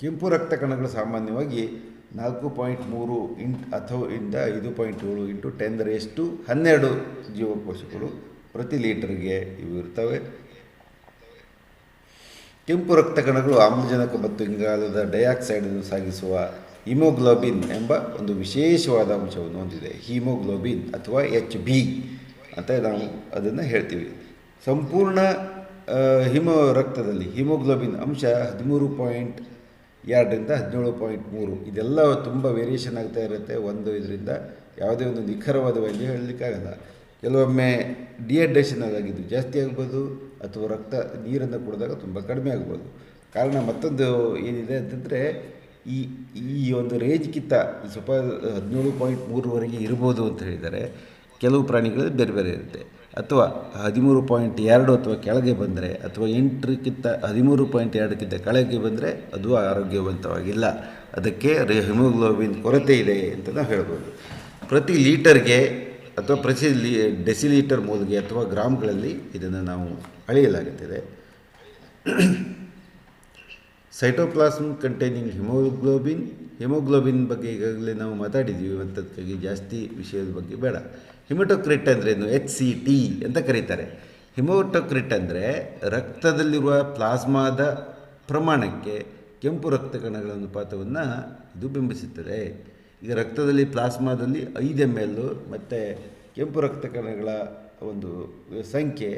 ಕೆಂಪು ರಕ್ತ ಕಣಗಳು ಸಾಮಾನ್ಯವಾಗಿ 4.3 ಅಥವಾ 5.7 ಇಂಟು 10⁻12 ಜೀವಕೋಶಗಳು ಪ್ರತಿ ಲೀಟರ್ಗೆ ಇವು ಇರ್ತವೆ. ಕೆಂಪು ರಕ್ತ ಕಣಗಳು ಆಮ್ಲಜನಕ ಮತ್ತು ಇಂಗಾಲದ ಡೈಆಕ್ಸೈಡನ್ನು ಸಾಗಿಸುವ ಹಿಮೋಗ್ಲೋಬಿನ್ ಎಂಬ ಒಂದು ವಿಶೇಷವಾದ ಅಂಶವನ್ನು ಹೊಂದಿದೆ. ಹಿಮೋಗ್ಲೋಬಿನ್ ಅಥವಾ HB ಅಂತ ನಾವು ಅದನ್ನು ಹೇಳ್ತೀವಿ. ಸಂಪೂರ್ಣ ರಕ್ತದಲ್ಲಿ ಹಿಮೋಗ್ಲೋಬಿನ್ ಅಂಶ 13.2ರಿಂದ 17.3. ಇದೆಲ್ಲ ತುಂಬ ವೇರಿಯೇಷನ್ ಆಗ್ತಾ ಇರುತ್ತೆ. ಇದರಿಂದ ಯಾವುದೇ ಒಂದು ನಿಖರವಾದ ವ್ಯಾಲ್ಯೂ ಹೇಳಲಿಕ್ಕಾಗಲ್ಲ. ಕೆಲವೊಮ್ಮೆ ಡಿಹೈಡ್ರೇಷನ್ ಆಗಿದ್ದು ಜಾಸ್ತಿ ಆಗ್ಬೋದು, ಅಥವಾ ನೀರನ್ನು ಕುಡಿದಾಗ ತುಂಬ ಕಡಿಮೆ ಆಗ್ಬೋದು. ಕಾರಣ ಮತ್ತೊಂದು ಏನಿದೆ ಅಂತಂದರೆ ಈ ಒಂದು ರೇಂಜ್ಗಿಂತ ಸ್ವಲ್ಪ 17.3ವರೆಗೆ ಇರ್ಬೋದು ಅಂತ ಹೇಳಿದ್ದಾರೆ. ಕೆಲವು ಪ್ರಾಣಿಗಳಲ್ಲಿ ಬೇರೆ ಬೇರೆ ಇರುತ್ತೆ. ಅಥವಾ 13.2 ಅಥವಾ ಕೆಳಗೆ ಬಂದರೆ, ಅಥವಾ 8ಕ್ಕಿಂತ 13.2ಕ್ಕಿಂತ ಕೆಳಗೆ ಬಂದರೆ ಅದು ಆರೋಗ್ಯವಂತವಾಗಿಲ್ಲ. ಅದಕ್ಕೆ ಹಿಮೋಗ್ಲೋಬಿನ್ ಕೊರತೆ ಇದೆ ಅಂತ ನಾವು ಹೇಳ್ಬೋದು. ಪ್ರತಿ ಲೀಟರ್ಗೆ ಅಥವಾ ಪ್ರತಿ ಡೆಸಿಲೀಟರ್ ಮೋಲ್ಗೆ ಅಥವಾ ಗ್ರಾಮ್ಗಳಲ್ಲಿ ಇದನ್ನು ನಾವು ಅಳೆಯಲಾಗುತ್ತದೆ. ಸೈಟೋಪ್ಲಾಸ್ಮ್ ಕಂಟೈನಿಂಗ್ ಹಿಮೋಗ್ಲೋಬಿನ್ ಬಗ್ಗೆ ಈಗಾಗಲೇ ನಾವು ಮಾತಾಡಿದ್ದೀವಿ. ಅದಕ್ಕಾಗಿ ಜಾಸ್ತಿ ವಿಷಯದ ಬಗ್ಗೆ ಬೇಡ. ಹಿಮಟೋಕ್ರಿಟ್ ಅಂದ್ರೇನು? HCT ಅಂತ ಕರೀತಾರೆ. ಹಿಮೋಟೋಕ್ರಿಟ್ ಅಂದರೆ ರಕ್ತದಲ್ಲಿರುವ ಪ್ಲಾಸ್ಮಾದ ಪ್ರಮಾಣಕ್ಕೆ ಕೆಂಪು ರಕ್ತ ಕಣಗಳ ಅನುಪಾತವನ್ನು ಇದು ಬಿಂಬಿಸುತ್ತದೆ. ಈಗ ರಕ್ತದಲ್ಲಿ ಪ್ಲಾಸ್ಮಾದಲ್ಲಿ 5 ml ಮತ್ತು ಕೆಂಪು ರಕ್ತ ಕಣಗಳ ಒಂದು ಸಂಖ್ಯೆ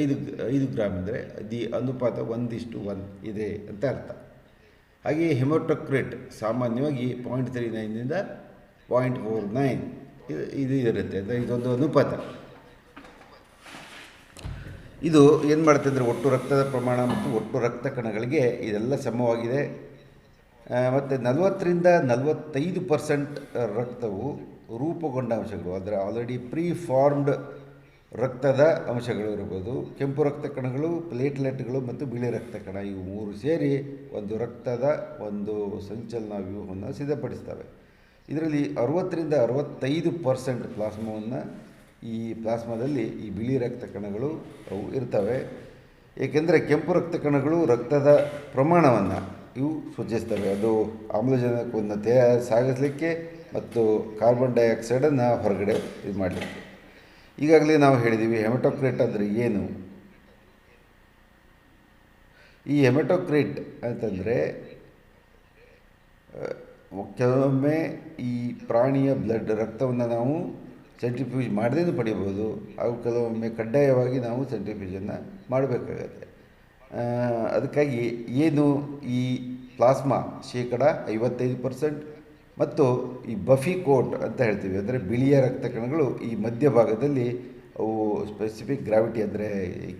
5 ಗ್ರಾಮ್ ಅಂದರೆ ಅನುಪಾತ 1:1 ಇದೆ ಅಂತ ಅರ್ಥ. ಹಾಗೆಯೇ ಹಿಮೋಟೋಕ್ರಿಟ್ ಸಾಮಾನ್ಯವಾಗಿ 0.39ರಿಂದ 0.49 ಇದು ಇರುತ್ತೆ. ಅಂದರೆ ಇದೊಂದು ಅನುಪಾತ. ಇದು ಏನು ಮಾಡುತ್ತೆ ಅಂದರೆ ಒಟ್ಟು ರಕ್ತದ ಪ್ರಮಾಣ ಮತ್ತು ಒಟ್ಟು ರಕ್ತ ಕಣಗಳಿಗೆ ಇದೆಲ್ಲ ಸಮವಾಗಿದೆ. ಮತ್ತು 40ರಿಂದ 45% ರಕ್ತವು ರೂಪುಗೊಂಡ ಅಂಶಗಳು, ಅಂದರೆ ಆಲ್ರೆಡಿ ಫಾರ್ಮ್ಡ್ ರಕ್ತದ ಅಂಶಗಳು ಇರ್ಬೋದು. ಕೆಂಪು ರಕ್ತ ಕಣಗಳು, ಪ್ಲೇಟ್ಲೆಟ್ಗಳು ಮತ್ತು ಬಿಳಿ ರಕ್ತ ಕಣ ಇವು 3 ಸೇರಿ ಒಂದು ರಕ್ತದ ಒಂದು ಸಂಚಲನ ವ್ಯೂಹವನ್ನು ಸಿದ್ಧಪಡಿಸ್ತವೆ. ಇದರಲ್ಲಿ 60ರಿಂದ 65% ಪ್ಲಾಸ್ಮಾದಲ್ಲಿ ಈ ಬಿಳಿ ರಕ್ತ ಕಣಗಳು ಅವು ಇರ್ತವೆ. ಏಕೆಂದರೆ ಕೆಂಪು ರಕ್ತ ಕಣಗಳು ರಕ್ತದ ಪ್ರಮಾಣವನ್ನು ಇವು ಸೂಚಿಸ್ತವೆ. ಅದು ಆಮ್ಲಜನಕವನ್ನು ಸಾಗಿಸಲಿಕ್ಕೆ ಮತ್ತು ಕಾರ್ಬನ್ ಡೈಆಕ್ಸೈಡನ್ನು ಹೊರಗಡೆ ಇದು ಮಾಡಲಿಕ್ಕೆ. ಈಗಾಗಲೇ ನಾವು ಹೇಳಿದ್ದೀವಿ ಹೆಮಟೋಕ್ರಿಟ್ ಅಂದರೆ ಏನು. ಈ ಹೆಮಟೋಕ್ರಿಟ್ ಅಂತಂದರೆ ಕೆಲವೊಮ್ಮೆ ಈ ಪ್ರಾಣಿಯ ರಕ್ತವನ್ನು ನಾವು ಸೆಂಟ್ರಿಫ್ಯೂಜ್ ಮಾಡದೇನು ಪಡಿಬೋದು. ಹಾಗೂ ಕೆಲವೊಮ್ಮೆ ಕಡ್ಡಾಯವಾಗಿ ನಾವು ಸೆಂಟ್ರಿಫ್ಯೂಜನ್ನು ಮಾಡಬೇಕಾಗತ್ತೆ. ಅದಕ್ಕಾಗಿ ಏನು ಈ ಪ್ಲಾಸ್ಮಾ 55% ಮತ್ತು ಈ ಬಫಿ ಕೋಟ್ ಅಂತ ಹೇಳ್ತೀವಿ, ಅಂದರೆ ಬಿಳಿಯ ರಕ್ತ ಕಣಗಳು ಈ ಮಧ್ಯಭಾಗದಲ್ಲಿ ಅವು ಸ್ಪೆಸಿಫಿಕ್ ಗ್ರಾವಿಟಿ ಅಂದರೆ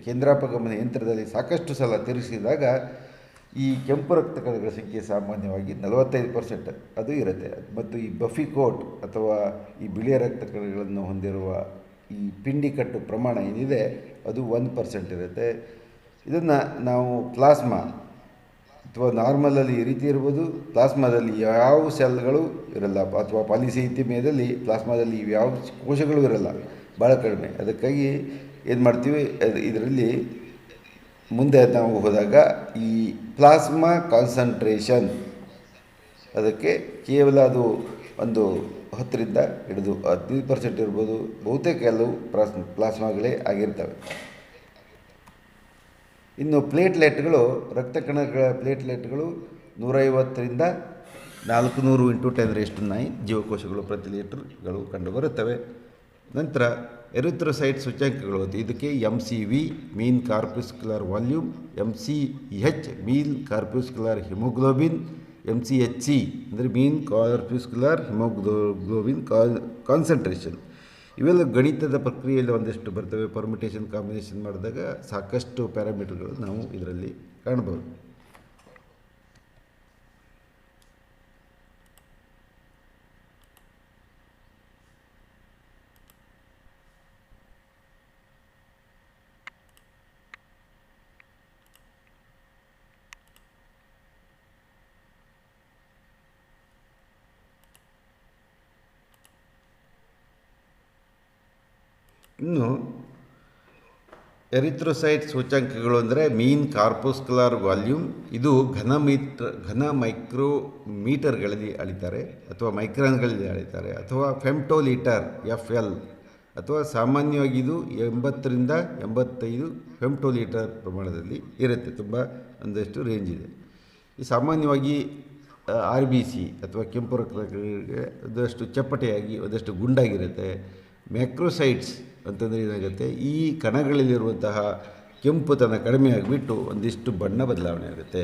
ಕೇಂದ್ರಾಪಗಮನ ಯಂತ್ರದಲ್ಲಿ ಸಾಕಷ್ಟು ಸಲ ತಿರುಗಿಸಿದಾಗ ಈ ಕೆಂಪು ರಕ್ತ ಕಣಗಳ ಸಂಖ್ಯೆ ಸಾಮಾನ್ಯವಾಗಿ 45% ಅದು ಇರುತ್ತೆ. ಮತ್ತು ಈ ಬಫಿ ಕೋಟ್ ಅಥವಾ ಈ ಬಿಳಿಯ ರಕ್ತ ಕಣಗಳನ್ನು ಹೊಂದಿರುವ ಈ ಪಿಂಡಿಕಟ್ಟು ಪ್ರಮಾಣ ಏನಿದೆ ಅದು 1% ಇರುತ್ತೆ. ಇದನ್ನು ನಾವು ಪ್ಲಾಸ್ಮಾ ಅಥವಾ ನಾರ್ಮಲಲ್ಲಿ ಈ ರೀತಿ ಇರ್ಬೋದು. ಪ್ಲಾಸ್ಮಾದಲ್ಲಿ ಯಾವ ಸೆಲ್ಗಳು ಇರಲ್ಲ, ಅಥವಾ ಪಾಲಿಸೈಥೇಮಿಯಾದಲ್ಲಿ ಪ್ಲಾಸ್ಮಾದಲ್ಲಿ ಯಾವ ಕೋಶಗಳು ಇರಲ್ಲ, ಭಾಳ ಕಡಿಮೆ. ಅದಕ್ಕಾಗಿ ಏನು ಮಾಡ್ತೀವಿ, ಇದರಲ್ಲಿ ಮುಂದೆ ನಾವು ಹೋದಾಗ ಈ ಪ್ಲಾಸ್ಮಾ ಕಾನ್ಸಂಟ್ರೇಷನ್ ಅದಕ್ಕೆ ಕೇವಲ ಅದು ಒಂದು 10ರಿಂದ ಹಿಡಿದು 15% ಇರ್ಬೋದು. ಬಹುತೇಕ ಕೆಲವು ಪ್ಲಾಸ್ಮಾಗಳೇ ಆಗಿರ್ತವೆ. ಇನ್ನು ಪ್ಲೇಟ್ಲೆಟ್ಗಳು, ರಕ್ತ ಕಣಗಳ ಪ್ಲೇಟ್ಲೆಟ್ಗಳು 150ರಿಂದ 400 × 10⁹ ಜೀವಕೋಶಗಳು ಪ್ರತಿ ಲೀಟರ್ಗಳು ಕಂಡುಬರುತ್ತವೆ. ನಂತರ ಎರಿಥ್ರೋಸೈಟ್ ಸೂಚ್ಯಂಕಗಳು, ಇದಕ್ಕೆ MCV ಮೀನ್ ಕಾರ್ಪಸ್ಕ್ಯುಲರ್ ವಾಲ್ಯೂಮ್, MCH ಮೀನ್ ಕಾರ್ಪಸ್ಕ್ಯುಲರ್ ಹಿಮೋಗ್ಲೋಬಿನ್, MCHC ಅಂದರೆ ಮೀನ್ ಕಾರ್ಪಸ್ಕ್ಯುಲರ್ ಹಿಮೋಗ್ಲೋಬಿನ್ ಕಾನ್ಸಂಟ್ರೇಷನ್. ಇವೆಲ್ಲ ಗಣಿತದ ಪ್ರಕ್ರಿಯೆಯಲ್ಲಿ ಒಂದಿಷ್ಟು ಬರ್ತವೆ. ಪರ್ಮಿಟೇಷನ್ ಕಾಂಬಿನೇಷನ್ ಮಾಡಿದಾಗ ಸಾಕಷ್ಟು ಪ್ಯಾರಾಮೀಟರ್ಗಳು ನಾವು ಇದರಲ್ಲಿ ಕಾಣ್ಬೋದು. ಇನ್ನು ಎರಿಥ್ರೋಸೈಟ್ ಸೂಚ್ಯಂಕಗಳು ಅಂದರೆ ಮೀನ್ ಕಾರ್ಪೂಸ್ಕುಲಾರ್ ವಾಲ್ಯೂಮ್. ಇದು ಘನ ಮೈಕ್ರೋಮೀಟರ್ಗಳಲ್ಲಿ ಅಳಿತಾರೆ ಅಥವಾ ಮೈಕ್ರಾನ್ಗಳಲ್ಲಿ ಅಳಿತಾರೆ, ಅಥವಾ ಫೆಮ್ಟೋಲೀಟರ್ FL, ಅಥವಾ ಸಾಮಾನ್ಯವಾಗಿ ಇದು 80 ರಿಂದ 85 ಫೆಮ್ಟೋಲೀಟರ್ ಪ್ರಮಾಣದಲ್ಲಿ ಇರುತ್ತೆ. ತುಂಬ ಒಂದಷ್ಟು ರೇಂಜ್ ಇದೆ. ಈ ಸಾಮಾನ್ಯವಾಗಿ RBC ಅಥವಾ ಕೆಂಪು ರಕ್ತಕಣಗಳಿಗೆ ಒಂದಷ್ಟು ಚಪ್ಪಟೆಯಾಗಿ ಒಂದಷ್ಟು ಗುಂಡಾಗಿರುತ್ತೆ. ಮ್ಯಾಕ್ರೋಸೈಟ್ಸ್ ಅಂತಂದರೆ ಏನಾಗುತ್ತೆ, ಈ ಕಣಗಳಲ್ಲಿರುವಂತಹ ಕೆಂಪುತನ ಕಡಿಮೆ ಆಗಿಬಿಟ್ಟು ಒಂದಿಷ್ಟು ಬಣ್ಣ ಬದಲಾವಣೆ ಆಗುತ್ತೆ.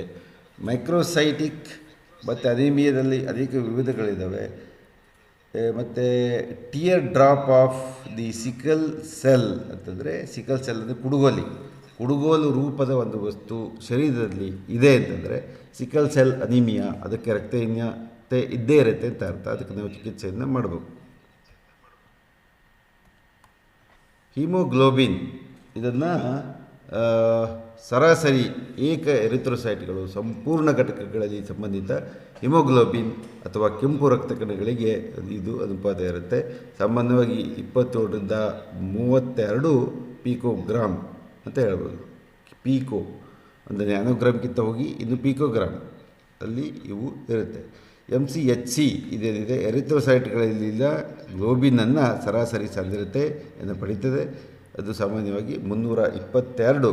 ಮೈಕ್ರೋಸೈಟಿಕ್ ಮತ್ತು ಅನಿಮಿಯಾದಲ್ಲಿ ಅನೇಕ ವಿವಿಧಗಳಿದ್ದಾವೆ. ಮತ್ತು tear drop of the sickle cell ಅಂತಂದರೆ, ಸಿಕಲ್ ಸೆಲ್ ಅಂದರೆ ಕುಡುಗೋಲು ರೂಪದ ಒಂದು ವಸ್ತು ಶರೀರದಲ್ಲಿ ಇದೆ ಅಂತಂದರೆ ಸಿಕಲ್ ಸೆಲ್ ಅನಿಮಿಯಾ, ಅದಕ್ಕೆ ರಕ್ತಹೀನತೆ ಇದ್ದೇ ಇರುತ್ತೆ ಅಂತ ಅರ್ಥ. ಅದಕ್ಕೆ ನಾವು ಚಿಕಿತ್ಸೆಯನ್ನು ಮಾಡಬೇಕು. ಹಿಮೋಗ್ಲೋಬಿನ್, ಇದನ್ನು ಸರಾಸರಿ ಏಕ ಎರಿಥ್ರೋಸೈಟ್ಗಳು ಸಂಪೂರ್ಣ ಘಟಕಗಳಲ್ಲಿ ಸಂಬಂಧಿತ ಹಿಮೋಗ್ಲೋಬಿನ್ ಅಥವಾ ಕೆಂಪು ರಕ್ತ ಕಣಗಳಿಗೆ ಇದು ಅನುಪಾತ ಇರುತ್ತೆ. ಸಾಮಾನ್ಯವಾಗಿ 27 ರಿಂದ 32 ಪಿಕೋಗ್ರಾಮ್ ಅಂತ ಹೇಳ್ಬೋದು. ಪೀಕೋ ಅಂದರೆ ನ್ಯಾನೋಗ್ರಾಮ್ಗಿಂತ ಹೋಗಿ ಇನ್ನು ಪಿಕೋಗ್ರಾಮ್ ಅಲ್ಲಿ ಇವು ಇರುತ್ತೆ. MCHC ಇದೇನಿದೆ, ಎರಿಥ್ರೋಸೈಟ್ಗಳಲ್ಲಿನ ಗ್ಲೋಬಿನನ್ನು ಸರಾಸರಿ ಸಾಂದ್ರತೆಯನ್ನು ಪಡೀತದೆ. ಅದು ಸಾಮಾನ್ಯವಾಗಿ 322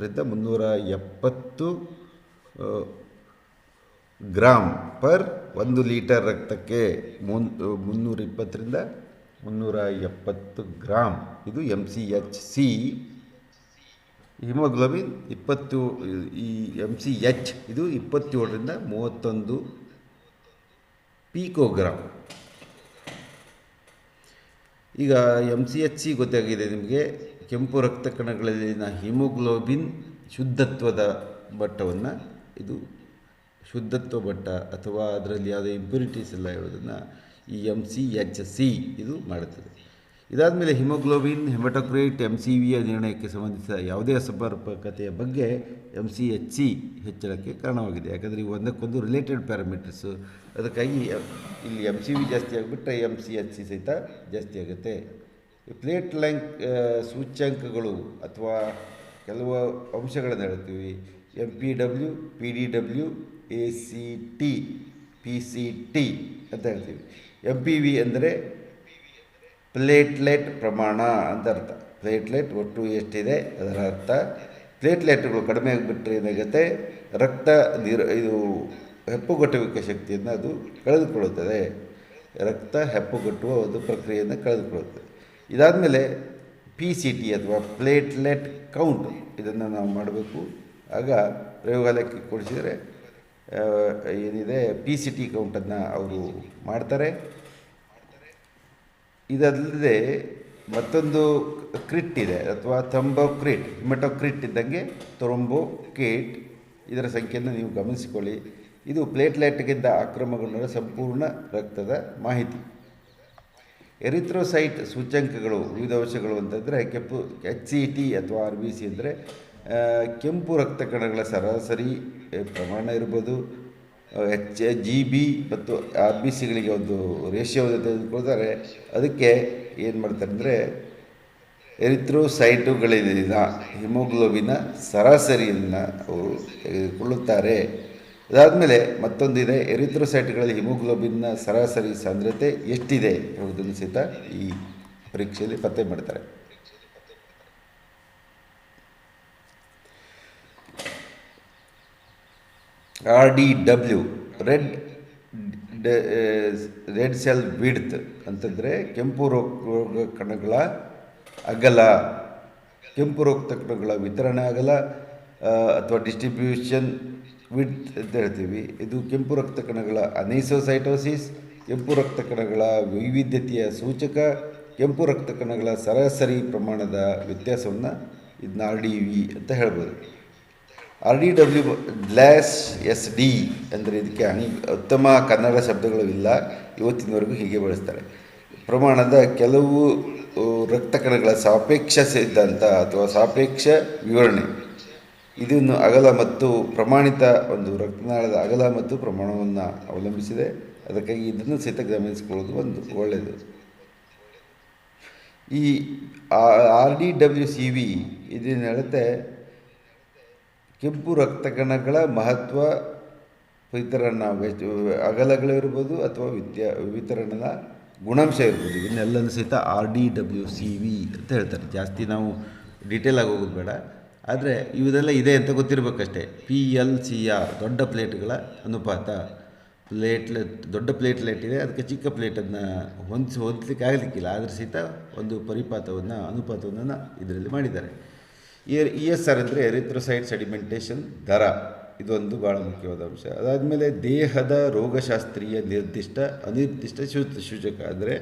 ರಿಂದ 370 ಗ್ರಾಮ್ ಪರ್ 1 ಲೀಟರ್ ರಕ್ತಕ್ಕೆ. 320 ರಿಂದ 370 ಗ್ರಾಮ್ ಇದು MCHC. ಹಿಮೋಗ್ಲೋಬಿನ್ 20, ಈ MCH ಇದು 27 ರಿಂದ 31 ಪಿಕೋಗ್ರಾಮ್. ಈಗ MCHC ಗೊತ್ತಾಗಿದೆ ನಿಮಗೆ. ಕೆಂಪು ರಕ್ತ ಕಣಗಳಲ್ಲಿನ ಹಿಮೋಗ್ಲೋಬಿನ್ ಶುದ್ಧತ್ವದ ಮಟ್ಟವನ್ನು, ಇದು ಶುದ್ಧತ್ವ ಮಟ್ಟ ಅಥವಾ ಅದರಲ್ಲಿ ಯಾವುದೇ ಇಂಪ್ಯೂರಿಟೀಸ್ ಎಲ್ಲ ಹೇಳೋದನ್ನು ಈ MCHC ಇದು ಮಾಡುತ್ತದೆ. ಇದಾದಮೇಲೆ ಹಿಮೋಗ್ಲೋಬಿನ್, ಹೆಮಟೋಕ್ರಿಟ್, MCVಯ ನಿರ್ಣಯಕ್ಕೆ ಸಂಬಂಧಿಸಿದ ಯಾವುದೇ ಅಸಮರ್ಪಕತೆಯ ಬಗ್ಗೆ MCHC ಹೆಚ್ಚಳಕ್ಕೆ ಕಾರಣವಾಗಿದೆ. ಯಾಕಂದರೆ ಇವು ಒಂದಕ್ಕೊಂದು ರಿಲೇಟೆಡ್ ಪ್ಯಾರಾಮೀಟರ್ಸು. ಅದಕ್ಕಾಗಿ ಇಲ್ಲಿ MCV ಜಾಸ್ತಿ ಆಗಿಬಿಟ್ರೆ MCHC ಸಹಿತ ಜಾಸ್ತಿ ಆಗುತ್ತೆ. ಪ್ಲೇಟ್ ಲ್ಯಾಂಕ್ ಸೂಚ್ಯಂಕಗಳು ಅಥವಾ ಕೆಲವು ಅಂಶಗಳನ್ನು ಹೇಳ್ತೀವಿ. MPW, PDW, ACT, PCT ಅಂತ ಹೇಳ್ತೀವಿ. MPV ಅಂದರೆ ಪ್ಲೇಟ್ಲೆಟ್ ಪ್ರಮಾಣ ಅಂತ ಅರ್ಥ. ಪ್ಲೇಟ್ಲೆಟ್ ಒಟ್ಟು ಎಷ್ಟಿದೆ ಅದರ ಅರ್ಥ. ಪ್ಲೇಟ್ಲೆಟ್ಗಳು ಕಡಿಮೆ ಆಗಿಬಿಟ್ರೆ ಏನಾಗುತ್ತೆ, ರಕ್ತ ಇದು ಹೆಪ್ಪುಗಟ್ಟುವಿಕೆ ಶಕ್ತಿಯನ್ನು ಅದು ಕಳೆದುಕೊಳ್ಳುತ್ತದೆ. ರಕ್ತ ಹೆಪ್ಪುಗಟ್ಟುವ ಒಂದು ಪ್ರಕ್ರಿಯೆಯನ್ನು ಕಳೆದುಕೊಳ್ಳುತ್ತದೆ. ಇದಾದಮೇಲೆ PCT ಅಥವಾ ಪ್ಲೇಟ್ಲೆಟ್ ಕೌಂಟ್, ಇದನ್ನು ನಾವು ಮಾಡಬೇಕು. ಆಗ ಪ್ರಯೋಗಾಲಯಕ್ಕೆ ಕೊಡಿಸಿದರೆ ಏನಿದೆ PCT ಕೌಂಟನ್ನು ಅವರು ಮಾಡ್ತಾರೆ. ಇದಲ್ಲದೆ ಮತ್ತೊಂದು ಕ್ರಿಟ್ ಇದೆ ಅಥವಾ ಥಂಬೋಕ್ರಿಟ್, ಹಿಮಟೋಕ್ರಿಟ್ ಇದ್ದಂಗೆ ಥ್ರೊಂಬೋಕೇಟ್. ಇದರ ಸಂಖ್ಯೆಯನ್ನು ನೀವು ಗಮನಿಸಿಕೊಳ್ಳಿ. ಇದು ಪ್ಲೇಟ್ಲೆಟ್ಗಿಂತ ಆಕ್ರಮಣಗೊಂಡ ಸಂಪೂರ್ಣ ರಕ್ತದ ಮಾಹಿತಿ. ಎರಿಥ್ರೋಸೈಟ್ ಸೂಚ್ಯಂಕಗಳು ವಿವಿಧ ಅಂಶಗಳು ಅಂತಂದರೆ HCT ಅಥವಾ RBC ಅಂದರೆ ಕೆಂಪು ರಕ್ತ ಕಣಗಳ ಸರಾಸರಿ ಪ್ರಮಾಣ ಇರ್ಬೋದು. GB ಮತ್ತು RBCಗಳಿಗೆ ಒಂದು ರೇಷಿಯೋವನ್ನು ತೆಗೆದುಕೊಳ್ತಾರೆ. ಅದಕ್ಕೆ ಏನು ಮಾಡ್ತಾರೆ ಅಂದರೆ ಎರಿಥ್ರೋಸೈಟುಗಳಲ್ಲಿನ ಹಿಮೋಗ್ಲೋಬಿನ ಸರಾಸರಿಯನ್ನು ಅವರು ತೆಗೆದುಕೊಳ್ಳುತ್ತಾರೆ. ಅದಾದಮೇಲೆ ಮತ್ತೊಂದಿದೆ, ಎರಿಥ್ರೋಸೈಟ್ಗಳಲ್ಲಿ ಹಿಮೋಗ್ಲೋಬಿನ್ನ ಸರಾಸರಿ ಸಾಂದ್ರತೆ ಎಷ್ಟಿದೆ ಎಂಬುದನ್ನು ಸಹಿತ ಈ ಪರೀಕ್ಷೆಯಲ್ಲಿ ಪತ್ತೆ ಮಾಡ್ತಾರೆ. RDW ರೆಡ್ ಸೆಲ್ ವಿಡ್ತ್ ಅಂತಂದರೆ ಕೆಂಪು ರೋಗ ಕಣಗಳ ಅಗಲ, ಕೆಂಪು ರಕ್ತ ಕಣಗಳ ವಿತರಣೆ ಅಗಲ ಅಥವಾ ಡಿಸ್ಟ್ರಿಬ್ಯೂಷನ್ ವಿಡ್ತ್ ಅಂತ ಹೇಳ್ತೀವಿ. ಇದು ಕೆಂಪು ರಕ್ತ ಕಣಗಳ ಅನೈಸೋಸೈಟೋಸಿಸ್, ಕೆಂಪು ರಕ್ತ ಕಣಗಳ ವೈವಿಧ್ಯತೆಯ ಸೂಚಕ, ಕೆಂಪು ರಕ್ತ ಕಣಗಳ ಸರಾಸರಿ ಪ್ರಮಾಣದ ವ್ಯತ್ಯಾಸವನ್ನು ಇದನ್ನ RDV ಅಂತ ಹೇಳ್ಬೋದು. RDW/SD ಅಂದರೆ ಇದಕ್ಕೆ ಉತ್ತಮ ಕನ್ನಡ ಶಬ್ದಗಳು ಇಲ್ಲ, ಇವತ್ತಿನವರೆಗೂ ಹೀಗೆ ಬಳಸ್ತಾರೆ. ಪ್ರಮಾಣದ ಕೆಲವು ರಕ್ತ ಕಣಗಳ ಸಾಪೇಕ್ಷ ಸಿದ್ಧಾಂತ ಅಥವಾ ಸಾಪೇಕ್ಷ ವಿವರಣೆ. ಇದನ್ನು ಅಗಲ ಮತ್ತು ಪ್ರಮಾಣಿತ ಒಂದು ರಕ್ತನಾಳದ ಅಗಲ ಮತ್ತು ಪ್ರಮಾಣವನ್ನು ಅವಲಂಬಿಸಿದೆ. ಅದಕ್ಕಾಗಿ ಇದನ್ನು ಸಹಿತ ಗಮನಿಸಿಕೊಳ್ಳೋದು ಒಂದು ಒಳ್ಳೆಯದು. ಈ RDWCV ಇದೇನು ಹೇಳುತ್ತೆ, ಕೆಂಪು ರಕ್ತ ಕಣಗಳ ಮಹತ್ವ ವಿತರಣಾ ಅಗಲಗಳಿರ್ಬೋದು ಅಥವಾ ವಿತರಣದ ಗುಣಾಂಶ ಇರ್ಬೋದು, ಇದನ್ನೆಲ್ಲನೂ ಸಹಿತ RDWCV ಅಂತ ಹೇಳ್ತಾರೆ. ಜಾಸ್ತಿ ನಾವು ಡೀಟೇಲ್ ಆಗಿ ಹೋಗೋದು ಬೇಡ, ಆದರೆ ಇವೆಲ್ಲ ಇದೆ ಅಂತ ಗೊತ್ತಿರಬೇಕಷ್ಟೇ. PLCR ದೊಡ್ಡ ಪ್ಲೇಟ್ಗಳ ಅನುಪಾತ, ದೊಡ್ಡ ಪ್ಲೇಟ್ಲೆಟ್ ಇದೆ, ಅದಕ್ಕೆ ಚಿಕ್ಕ ಪ್ಲೇಟನ್ನು ಹೊಂದಲಿಕ್ಕೆ ಆಗಲಿಕ್ಕಿಲ್ಲ, ಆದರೆ ಸಹಿತ ಒಂದು ಅನುಪಾತವನ್ನು ಇದರಲ್ಲಿ ಮಾಡಿದ್ದಾರೆ. ESR ಅಂದರೆ ಎರಿಥ್ರೋಸೈಟ್ ಸೆಡಿಮೆಂಟೇಷನ್ ದರ, ಇದೊಂದು ಭಾಳ ಮುಖ್ಯವಾದ ಅಂಶ. ಅದಾದಮೇಲೆ ದೇಹದ ರೋಗಶಾಸ್ತ್ರೀಯ ಅನಿರ್ದಿಷ್ಟ ಸೂಚಕ, ಅಂದರೆ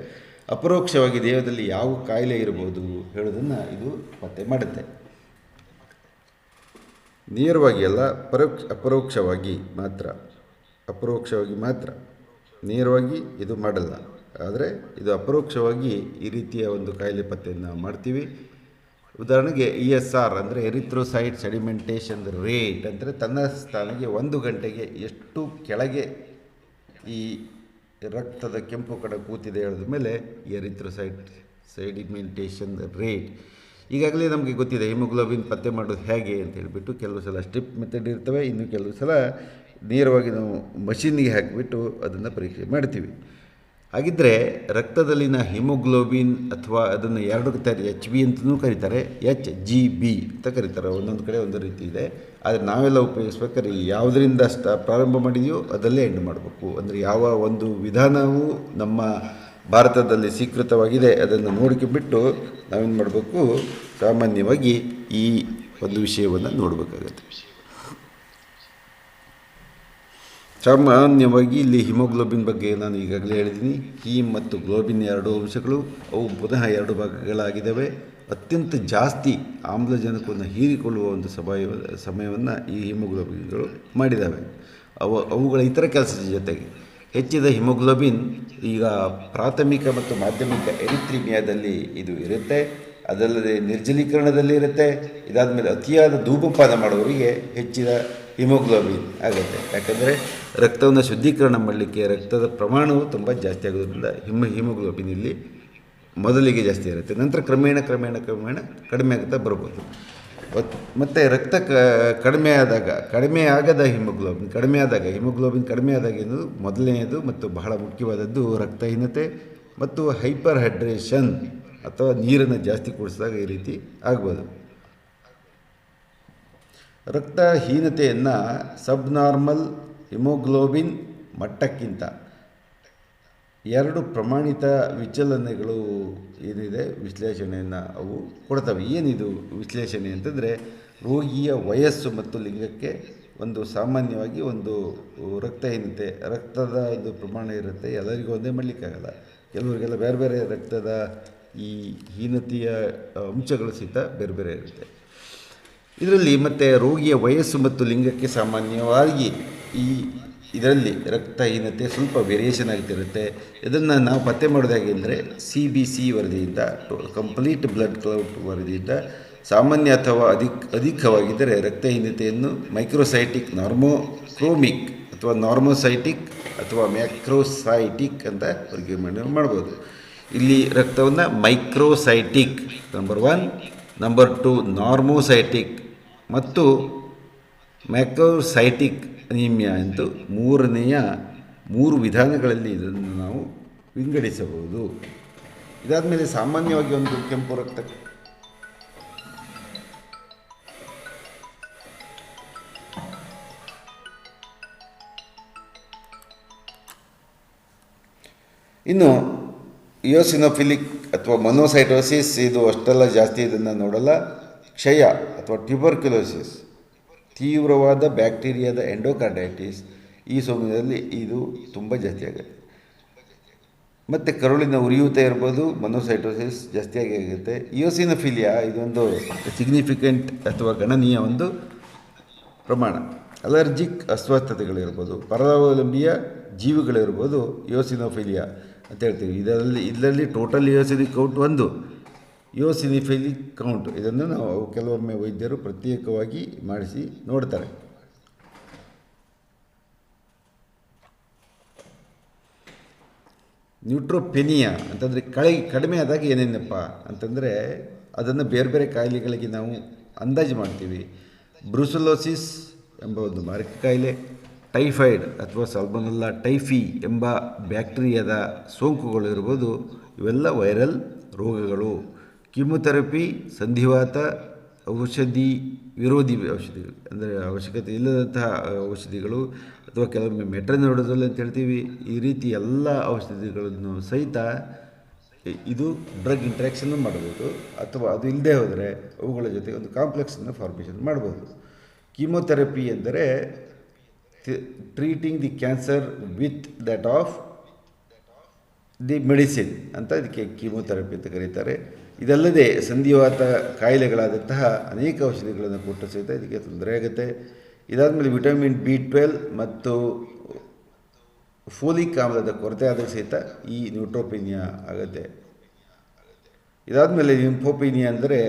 ಅಪರೋಕ್ಷವಾಗಿ ದೇಹದಲ್ಲಿ ಯಾವ ಕಾಯಿಲೆ ಇರ್ಬೋದು ಹೇಳೋದನ್ನು ಇದು ಪತ್ತೆ ಮಾಡುತ್ತೆ. ನೇರವಾಗಿ ಅಲ್ಲ, ಅಪರೋಕ್ಷವಾಗಿ ಮಾತ್ರ, ನೇರವಾಗಿ ಇದು ಮಾಡಲ್ಲ, ಆದರೆ ಇದು ಅಪರೋಕ್ಷವಾಗಿ ಈ ರೀತಿಯ ಒಂದು ಕಾಯಿಲೆ ಪತ್ತೆಯನ್ನು ಮಾಡ್ತೀವಿ. ಉದಾಹರಣೆಗೆ ESR ಅಂದರೆ ಎರಿಥ್ರೋಸೈಟ್ ಸೆಡಿಮೆಂಟೇಷನ್ ರೇಟ್, ಅಂದರೆ ತನ್ನ ಸ್ಥಾನಕ್ಕೆ 1 ಗಂಟೆಗೆ ಎಷ್ಟು ಕೆಳಗೆ ಈ ರಕ್ತದ ಕೆಂಪು ಕಣ ಕೂತಿದೆ ಹೇಳಿದ ಮೇಲೆ ಎರಿಥ್ರೋಸೈಟ್ ಸೆಡಿಮೆಂಟೇಷನ್ ರೇಟ್. ಈಗಾಗಲೇ ನಮಗೆ ಗೊತ್ತಿದೆ ಹಿಮೋಗ್ಲೋಬಿನ್ ಪತ್ತೆ ಮಾಡೋದು ಹೇಗೆ ಅಂತ ಹೇಳಿಬಿಟ್ಟು. ಕೆಲವು ಸಲ ಸ್ಟ್ರಿಪ್ ಮೆಥಡ್ ಇರ್ತವೆ, ಇನ್ನು ಕೆಲವು ಸಲ ನೇರವಾಗಿ ನಾವು ಮಷೀನಿಗೆ ಹಾಕಿಬಿಟ್ಟು ಅದನ್ನು ಪರೀಕ್ಷೆ ಮಾಡ್ತೀವಿ. ಹಾಗಿದ್ದರೆ ರಕ್ತದಲ್ಲಿನ ಹಿಮೋಗ್ಲೋಬಿನ್ ಅಥವಾ ಅದನ್ನು 2 HB ಅಂತಲೂ ಕರೀತಾರೆ, HGB ಅಂತ ಕರೀತಾರೆ. ಒಂದೊಂದು ಕಡೆ ಒಂದೊಂದು ರೀತಿ ಇದೆ, ಆದರೆ ನಾವೆಲ್ಲ ಉಪಯೋಗಿಸ್ಬೇಕಾದ್ರೆ ಯಾವುದರಿಂದ ಪ್ರಾರಂಭ ಮಾಡಿದೆಯೋ ಅದಲ್ಲೇ ಎಂಡ್ ಮಾಡಬೇಕು. ಅಂದರೆ ಯಾವ ಒಂದು ವಿಧಾನವು ನಮ್ಮ ಭಾರತದಲ್ಲಿ ಸ್ವೀಕೃತವಾಗಿದೆ ಅದನ್ನು ನೋಡ್ಕೊಂಡ್ಬಿಟ್ಟು ನಾವೇನು ಮಾಡಬೇಕು, ಸಾಮಾನ್ಯವಾಗಿ ಈ ಒಂದು ವಿಷಯವನ್ನು ನೋಡಬೇಕಾಗತ್ತೆ. ಸಾಮಾನ್ಯವಾಗಿ ಇಲ್ಲಿ ಹಿಮೋಗ್ಲೋಬಿನ್ ಬಗ್ಗೆ ನಾನು ಈಗಾಗಲೇ ಹೇಳಿದ್ದೀನಿ. ಹೀಮ್ ಮತ್ತು ಗ್ಲೋಬಿನ್ 2 ಅಂಶಗಳು, ಅವು ಪುನಃ 2 ಭಾಗಗಳಾಗಿದ್ದಾವೆ. ಅತ್ಯಂತ ಜಾಸ್ತಿ ಆಮ್ಲಜನಕವನ್ನು ಹೀರಿಕೊಳ್ಳುವ ಒಂದು ಸಮಯವನ್ನು ಈ ಹಿಮೋಗ್ಲೋಬಿನ್ಗಳು ಮಾಡಿದ್ದಾವೆ. ಅವುಗಳ ಇತರ ಕೆಲಸದ ಜೊತೆಗೆ ಹೆಚ್ಚಿದ ಹಿಮೋಗ್ಲೋಬಿನ್ ಈಗ ಪ್ರಾಥಮಿಕ ಮತ್ತು ಮಾಧ್ಯಮಿಕ ಎರಿಥ್ರೀಮಿಯಾದಲ್ಲಿ ಇದು ಇರುತ್ತೆ. ಅದಲ್ಲದೆ ನಿರ್ಜಲೀಕರಣದಲ್ಲಿ ಇರುತ್ತೆ. ಇದಾದಮೇಲೆ ಅತಿಯಾದ ಧೂಮಪಾನ ಮಾಡುವವರಿಗೆ ಹೆಚ್ಚಿದ ಹಿಮೋಗ್ಲೋಬಿನ್ ಆಗುತ್ತೆ. ಯಾಕಂದರೆ ರಕ್ತವನ್ನು ಶುದ್ಧೀಕರಣ ಮಾಡಲಿಕ್ಕೆ ರಕ್ತದ ಪ್ರಮಾಣವು ತುಂಬ ಜಾಸ್ತಿ ಆಗೋದ್ರಿಂದ ಹಿಮೋಗ್ಲೋಬಿನ್ ಇಲ್ಲಿ ಮೊದಲಿಗೆ ಜಾಸ್ತಿ ಇರುತ್ತೆ, ನಂತರ ಕ್ರಮೇಣ ಕಡಿಮೆ ಆಗುತ್ತಾ ಬರ್ಬೋದು. ಮತ್ತು ರಕ್ತ ಕಡಿಮೆ ಆಗದ ಹಿಮೋಗ್ಲೋಬಿನ್ ಕಡಿಮೆ ಆದಾಗ ಎನ್ನುವುದು ಮೊದಲನೆಯದು ಮತ್ತು ಬಹಳ ಮುಖ್ಯವಾದದ್ದು ರಕ್ತಹೀನತೆ ಮತ್ತು ಹೈಪರ್ ಹೈಡ್ರೇಷನ್ ಅಥವಾ ನೀರನ್ನು ಜಾಸ್ತಿ ಕುಡಿಸಿದಾಗ ಈ ರೀತಿ ಆಗ್ಬೋದು. ರಕ್ತಹೀನತೆಯನ್ನು ಸಬ್ನಾರ್ಮಲ್ ಹಿಮೋಗ್ಲೋಬಿನ್ ಮಟ್ಟಕ್ಕಿಂತ 2 ಪ್ರಮಾಣಿತ ವಿಚಲನೆಗಳು ಏನಿದೆ ವಿಶ್ಲೇಷಣೆಯನ್ನು ಅವು ಕೊಡ್ತವೆ. ಏನಿದು ವಿಶ್ಲೇಷಣೆ ಅಂತಂದರೆ, ರೋಗಿಯ ವಯಸ್ಸು ಮತ್ತು ಲಿಂಗಕ್ಕೆ ಒಂದು ಸಾಮಾನ್ಯವಾಗಿ ಒಂದು ರಕ್ತಹೀನತೆ, ರಕ್ತದ ಒಂದು ಪ್ರಮಾಣ ಇರುತ್ತೆ. ಎಲ್ಲರಿಗೂ ಒಂದೇ ಮಾಡಲಿಕ್ಕಾಗಲ್ಲ, ಕೆಲವರಿಗೆಲ್ಲ ಬೇರೆ ಬೇರೆ ರಕ್ತದ ಈ ಹೀನತೆಯ ಅಂಶಗಳು ಸಹಿತ ಬೇರೆ ಬೇರೆ ಇರುತ್ತೆ. ಇದರಲ್ಲಿ ಮತ್ತು ರೋಗಿಯ ವಯಸ್ಸು ಮತ್ತು ಲಿಂಗಕ್ಕೆ ಸಾಮಾನ್ಯವಾಗಿ ಇದರಲ್ಲಿ ರಕ್ತಹೀನತೆ ಸ್ವಲ್ಪ ವೇರಿಯೇಷನ್ ಆಗ್ತಿರುತ್ತೆ. ಇದನ್ನು ನಾವು ಪತ್ತೆ ಮಾಡೋದು ಹೇಗೆ ಅಂದರೆ, CBC ವರದಿಯಿಂದ, ಕಂಪ್ಲೀಟ್ ಬ್ಲಡ್ ಕ್ಲೌಟ್ ವರದಿಯಿಂದ ಸಾಮಾನ್ಯ ಅಥವಾ ಅಧಿಕವಾಗಿದ್ದರೆ ರಕ್ತಹೀನತೆಯನ್ನು ಮೈಕ್ರೋಸೈಟಿಕ್ ನಾರ್ಮೋಕ್ರೋಮಿಕ್ ಅಥವಾ ನಾರ್ಮೋಸೈಟಿಕ್ ಅಥವಾ ಮ್ಯಾಕ್ರೋಸೈಟಿಕ್ ಅಂತ ವರ್ಗೀಕರಣ ಮಾಡ್ಬೋದು. ಇಲ್ಲಿ ರಕ್ತವನ್ನು ಮೈಕ್ರೋಸೈಟಿಕ್ ನಂಬರ್ 1, ನಂಬರ್ 2 ನಾರ್ಮೋಸೈಟಿಕ್ ಮತ್ತು ಮ್ಯಾಕ್ರೋಸೈಟಿಕ್ ಅನೀಮಿಯಾ ಎಂದು 3 ವಿಧಾನಗಳಲ್ಲಿ ಇದನ್ನು ನಾವು ವಿಂಗಡಿಸಬಹುದು. ಇದಾದಮೇಲೆ ಸಾಮಾನ್ಯವಾಗಿ ಒಂದು ಕೆಂಪು ರಕ್ತ ಇನ್ನು ಇಯೋಸಿನೋಫಿಲಿಕ್ ಅಥವಾ ಮೊನೋಸೈಟೋಸಿಸ್, ಇದು ಅಷ್ಟೆಲ್ಲ ಜಾಸ್ತಿ ಇದನ್ನು ನೋಡಲ್ಲ. ಕ್ಷಯ ಅಥವಾ ಟ್ಯೂಬರ್ಕ್ಯುಲೋಸಿಸ್, ತೀವ್ರವಾದ ಬ್ಯಾಕ್ಟೀರಿಯಾದ ಎಂಡೋಕಾರ್ಡೈಟಿಸ್, ಈ ಸಮಯದಲ್ಲಿ ಇದು ತುಂಬ ಜಾಸ್ತಿ ಆಗುತ್ತೆ. ಮತ್ತು ಕರುಳಿನ ಉರಿಯೂತ ಇರ್ಬೋದು, ಮೊನೋಸೈಟೋಸಿಸ್ ಜಾಸ್ತಿಯಾಗಿ ಆಗುತ್ತೆ. ಇಯೋಸಿನೋಫಿಲಿಯಾ ಇದೊಂದು ಸಿಗ್ನಿಫಿಕೆಂಟ್ ಅಥವಾ ಗಣನೀಯ ಒಂದು ಪ್ರಮಾಣ. ಅಲರ್ಜಿಕ್ ಅಸ್ವಸ್ಥತೆಗಳಿರ್ಬೋದು, ಪರಾವಲಂಬಿಯ ಜೀವಿಗಳಿರ್ಬೋದು ಇಯೋಸಿನೋಫಿಲಿಯಾ ಅಂತ ಹೇಳ್ತೀವಿ. ಇದರಲ್ಲಿ ಟೋಟಲ್ ಇಯೋಸಿನಿಕ್ ಕೌಂಟ್ 1, ಇಯೋಸಿನಿಫಿಲಿಕ್ ಕೌಂಟ್. ಇದನ್ನು ನಾವು ಕೆಲವೊಮ್ಮೆ ವೈದ್ಯರು ಪ್ರತ್ಯೇಕವಾಗಿ ಮಾಡಿಸಿ ನೋಡ್ತಾರೆ. ನ್ಯೂಟ್ರೋಪೆನಿಯಾ ಅಂತಂದರೆ ಕಡಿಮೆ ಆದಾಗ ಏನೇನಪ್ಪ ಅಂತಂದರೆ ಅದನ್ನು ಬೇರೆ ಬೇರೆ ಕಾಯಿಲೆಗಳಿಗೆ ನಾವು ಅಂದಾಜು ಮಾಡ್ತೀವಿ. ಬ್ರುಸೆಲೋಸಿಸ್ ಎಂಬ ಒಂದು ಮಾರಕ ಕಾಯಿಲೆ, ಟೈಫಾಯ್ಡ್ ಅಥವಾ ಸಾಲ್ಮೊನೆಲ್ಲಾ ಟೈಫಿ ಎಂಬ ಬ್ಯಾಕ್ಟೀರಿಯಾದ ಸೋಂಕುಗಳು ಇರ್ಬೋದು, ಇವೆಲ್ಲ ವೈರಲ್ ರೋಗಗಳು. ಕೀಮೊಥೆರಪಿ, ಸಂಧಿವಾತ, ಔಷಧಿ ವಿರೋಧಿ ಔಷಧಿಗಳು ಅಂದರೆ ಅವಶ್ಯಕತೆ ಇಲ್ಲದಂತಹ ಔಷಧಿಗಳು ಅಥವಾ ಕೆಲವೊಮ್ಮೆ ಮೆಟ್ರನೋಡೋಲ್ ಅಂತ ಹೇಳ್ತೀವಿ. ಈ ರೀತಿ ಎಲ್ಲ ಔಷಧಿಗಳನ್ನು ಸಹಿತ ಇದು ಡ್ರಗ್ ಇಂಟ್ರಾಕ್ಷನ್ನು ಮಾಡ್ಬೋದು, ಅಥವಾ ಅದು ಇಲ್ಲದೆ ಹೋದರೆ ಅವುಗಳ ಜೊತೆ ಒಂದು ಕಾಂಪ್ಲೆಕ್ಸನ್ನು ಫಾರ್ಮೇಷನ್ ಮಾಡ್ಬೋದು. ಕೀಮೊಥೆರಪಿ ಎಂದರೆ treating the cancer with that of the medicine ಅಂತ ಇದಕ್ಕೆ ಕೀಮೊಥೆರಪಿ ಅಂತ ಕರೀತಾರೆ. ಇದಲ್ಲದೆ ಸಂಧಿವಾತ ಕಾಯಿಲೆಗಳಾದಂತಹ ಅನೇಕ ಔಷಧಿಗಳನ್ನು ಕೊಟ್ಟು ಸಹಿತ ಇದಕ್ಕೆ ತೊಂದರೆ ಆಗುತ್ತೆ. ಇದಾದಮೇಲೆ ವಿಟಮಿನ್ B12 ಮತ್ತು ಫೋಲಿಕ್ ಆಮ್ಲದ ಕೊರತೆ ಆದಾಗ ಸಹಿತ ಈ ನ್ಯೂಟ್ರೋಪೀನಿಯಾ ಆಗುತ್ತೆ. ಇದಾದಮೇಲೆ ಲಿಂಫೋಪೀನಿಯಾ ಅಂದರೆ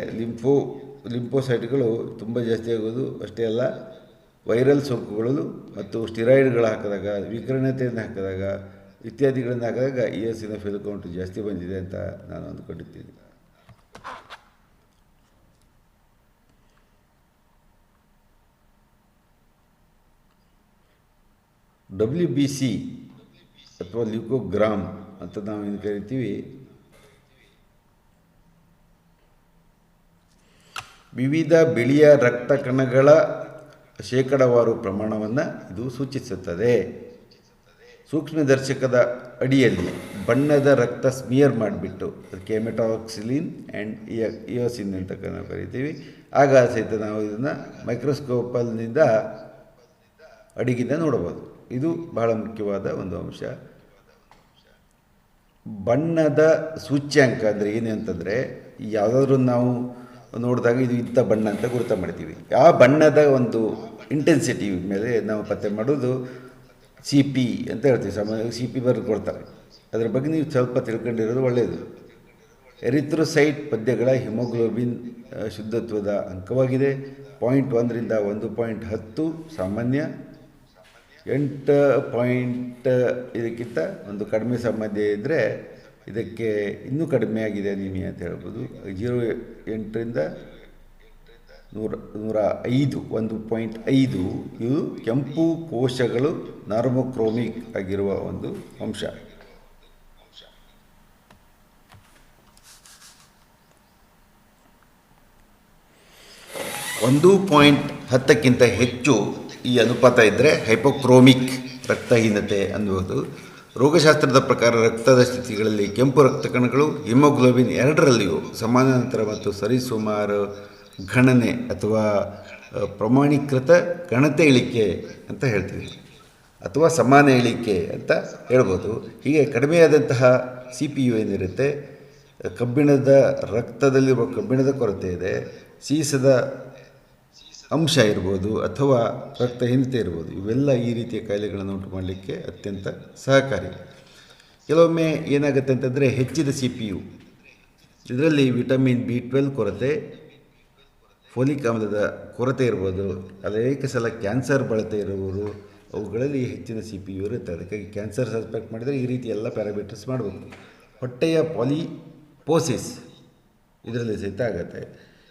ಲಿಂಫೋಸೈಟ್ಗಳು ತುಂಬ ಜಾಸ್ತಿ ಆಗೋದು ಅಷ್ಟೇ ಅಲ್ಲ, ವೈರಲ್ ಸೋಂಕುಗಳು ಮತ್ತು ಸ್ಟಿರಾಯ್ಡ್ಗಳು ಹಾಕಿದಾಗ, ವಿಕಿರಣತೆಯನ್ನು ಹಾಕಿದಾಗ ಇತ್ಯಾದಿಗಳನ್ನು ಹಾಕಿದಾಗ ಇಯೋಸಿನೋಫಿಲ್ ಕೌಂಟ್ ಜಾಸ್ತಿ ಬಂದಿದೆ ಅಂತ ನಾನು ಅಂದ್ಕೊಂಡಿದ್ದೀನಿ. WBC ಅಥವಾ ಲ್ಯೂಕೋಗ್ರಾಮ್ ಅಂತ ನಾವೇನು ಕರಿತೀವಿ, ವಿವಿಧ ಬಿಳಿಯ ರಕ್ತ ಕಣಗಳ ಶೇಕಡಾವಾರು ಪ್ರಮಾಣವನ್ನು ಇದು ಸೂಚಿಸುತ್ತದೆ. ಸೂಕ್ಷ್ಮದರ್ಶಕದ ಅಡಿಯಲ್ಲಿ ಬಣ್ಣದ ರಕ್ತ ಸ್ಮಿಯರ್ ಮಾಡಿಬಿಟ್ಟು ಅದಕ್ಕೆ ಹೆಮಟಾಕ್ಸಿಲಿನ್ ಆ್ಯಂಡ್ ಇಯೋಸಿನ್ ಅಂತ ನಾವು ಕರಿತೀವಿ. ಆಗ ಸಹಿತ ನಾವು ಇದನ್ನು ಮೈಕ್ರೋಸ್ಕೋಪಲ್ನಿಂದ ಅಡಿಗಿಂದ ನೋಡಬಹುದು. ಇದು ಬಹಳ ಮುಖ್ಯವಾದ ಒಂದು ಅಂಶ. ಬಣ್ಣದ ಸೂಚ್ಯಾಂಕ ಅಂದರೆ ಏನು ಅಂತಂದರೆ, ಯಾವುದಾದ್ರೂ ನಾವು ನೋಡಿದಾಗ ಇದು ಇಂಥ ಬಣ್ಣ ಅಂತ ಗುರುತ ಮಾಡ್ತೀವಿ. ಆ ಬಣ್ಣದ ಒಂದು ಇಂಟೆನ್ಸಿಟಿ ಮೇಲೆ ನಾವು ಪತ್ತೆ ಮಾಡೋದು CP ಅಂತ ಹೇಳ್ತೀವಿ. ಸಾಮಾನ್ಯವಾಗಿ CP ಬರೆದು ಕೊಡ್ತಾರೆ. ಅದರ ಬಗ್ಗೆ ನೀವು ಸ್ವಲ್ಪ ತಿಳ್ಕೊಂಡಿರೋದು ಒಳ್ಳೆಯದು. Erythrocyte ಪದ್ಯಗಳ haemoglobin ಶುದ್ಧತ್ವದ ಅಂಕವಾಗಿದೆ. 0.1ರಿಂದ 1.10 ಸಾಮಾನ್ಯ, 8 ಇದಕ್ಕಿಂತ ಒಂದು ಕಡಿಮೆ ಸಾಮಾನ್ಯ ಇದ್ದರೆ ಇದಕ್ಕೆ ಇನ್ನೂ ಕಡಿಮೆ ಆಗಿದೆ ಅನಿಮಿಯಾ ಅಂತ ಹೇಳ್ಬೋದು. 0.8ರಿಂದ 105 1.5 ಇದು ಕೆಂಪು ಕೋಶಗಳು ನಾರ್ಮೋಕ್ರೋಮಿಕ್ ಆಗಿರುವ ಒಂದು ಅಂಶ. ಒಂದು 0.10ಕ್ಕಿಂತ ಹೆಚ್ಚು ಈ ಅನುಪಾತ ಇದ್ದರೆ ಹೈಪೋಕ್ರೋಮಿಕ್ ರಕ್ತಹೀನತೆ ಅನ್ನುವುದು. ರೋಗಶಾಸ್ತ್ರದ ಪ್ರಕಾರ ರಕ್ತದ ಸ್ಥಿತಿಗಳಲ್ಲಿ ಕೆಂಪು ರಕ್ತ ಕಣಗಳು ಹಿಮೋಗ್ಲೋಬಿನ್ 2ರಲ್ಲಿಯೂ ಸಮಾನಾಂತರ ಮತ್ತು ಸರಿಸುಮಾರು ಗಣನೆ ಅಥವಾ ಪ್ರಮಾಣೀಕೃತ ಗಣತೆ ಇಳಿಕೆ ಅಂತ ಹೇಳ್ತೀವಿ, ಅಥವಾ ಸಮಾನ ಇಳಿಕೆ ಅಂತ ಹೇಳ್ಬೋದು. ಹೀಗೆ ಕಡಿಮೆಯಾದಂತಹ CPU ಏನಿರುತ್ತೆ, ಕಬ್ಬಿಣದ ರಕ್ತದಲ್ಲಿರುವ ಕಬ್ಬಿಣದ ಕೊರತೆ ಇದೆ, ಸೀಸದ ಅಂಶ ಇರ್ಬೋದು ಅಥವಾ ರಕ್ತಹೀನತೆ ಇರ್ಬೋದು, ಇವೆಲ್ಲ ಈ ರೀತಿಯ ಕಾಯಿಲೆಗಳನ್ನು ಉಂಟು ಮಾಡಲಿಕ್ಕೆ ಅತ್ಯಂತ ಸಹಕಾರಿ. ಕೆಲವೊಮ್ಮೆ ಏನಾಗುತ್ತೆ ಅಂತಂದರೆ ಹೆಚ್ಚಿದ CPU ಇದರಲ್ಲಿ ವಿಟಮಿನ್ B12 ಕೊರತೆ, ಫೋಲಿಕ್ ಆಮ್ಲದ ಕೊರತೆ ಇರ್ಬೋದು, ಅನೇಕ ಸಲ ಕ್ಯಾನ್ಸರ್ ಬಳತೆ ಇರುವವರು ಅವುಗಳಲ್ಲಿ ಹೆಚ್ಚಿನ CPU ಇರುತ್ತೆ. ಅದಕ್ಕಾಗಿ ಕ್ಯಾನ್ಸರ್ ಸಸ್ಪೆಕ್ಟ್ ಮಾಡಿದರೆ ಈ ರೀತಿ ಎಲ್ಲ ಪ್ಯಾರಾಮೀಟರ್ಸ್ ಮಾಡಬೇಕು. ಹೊಟ್ಟೆಯ ಪಾಲಿಪೋಸಿಸ್ ಇದರಲ್ಲಿ ಸಹಿತ ಆಗುತ್ತೆ.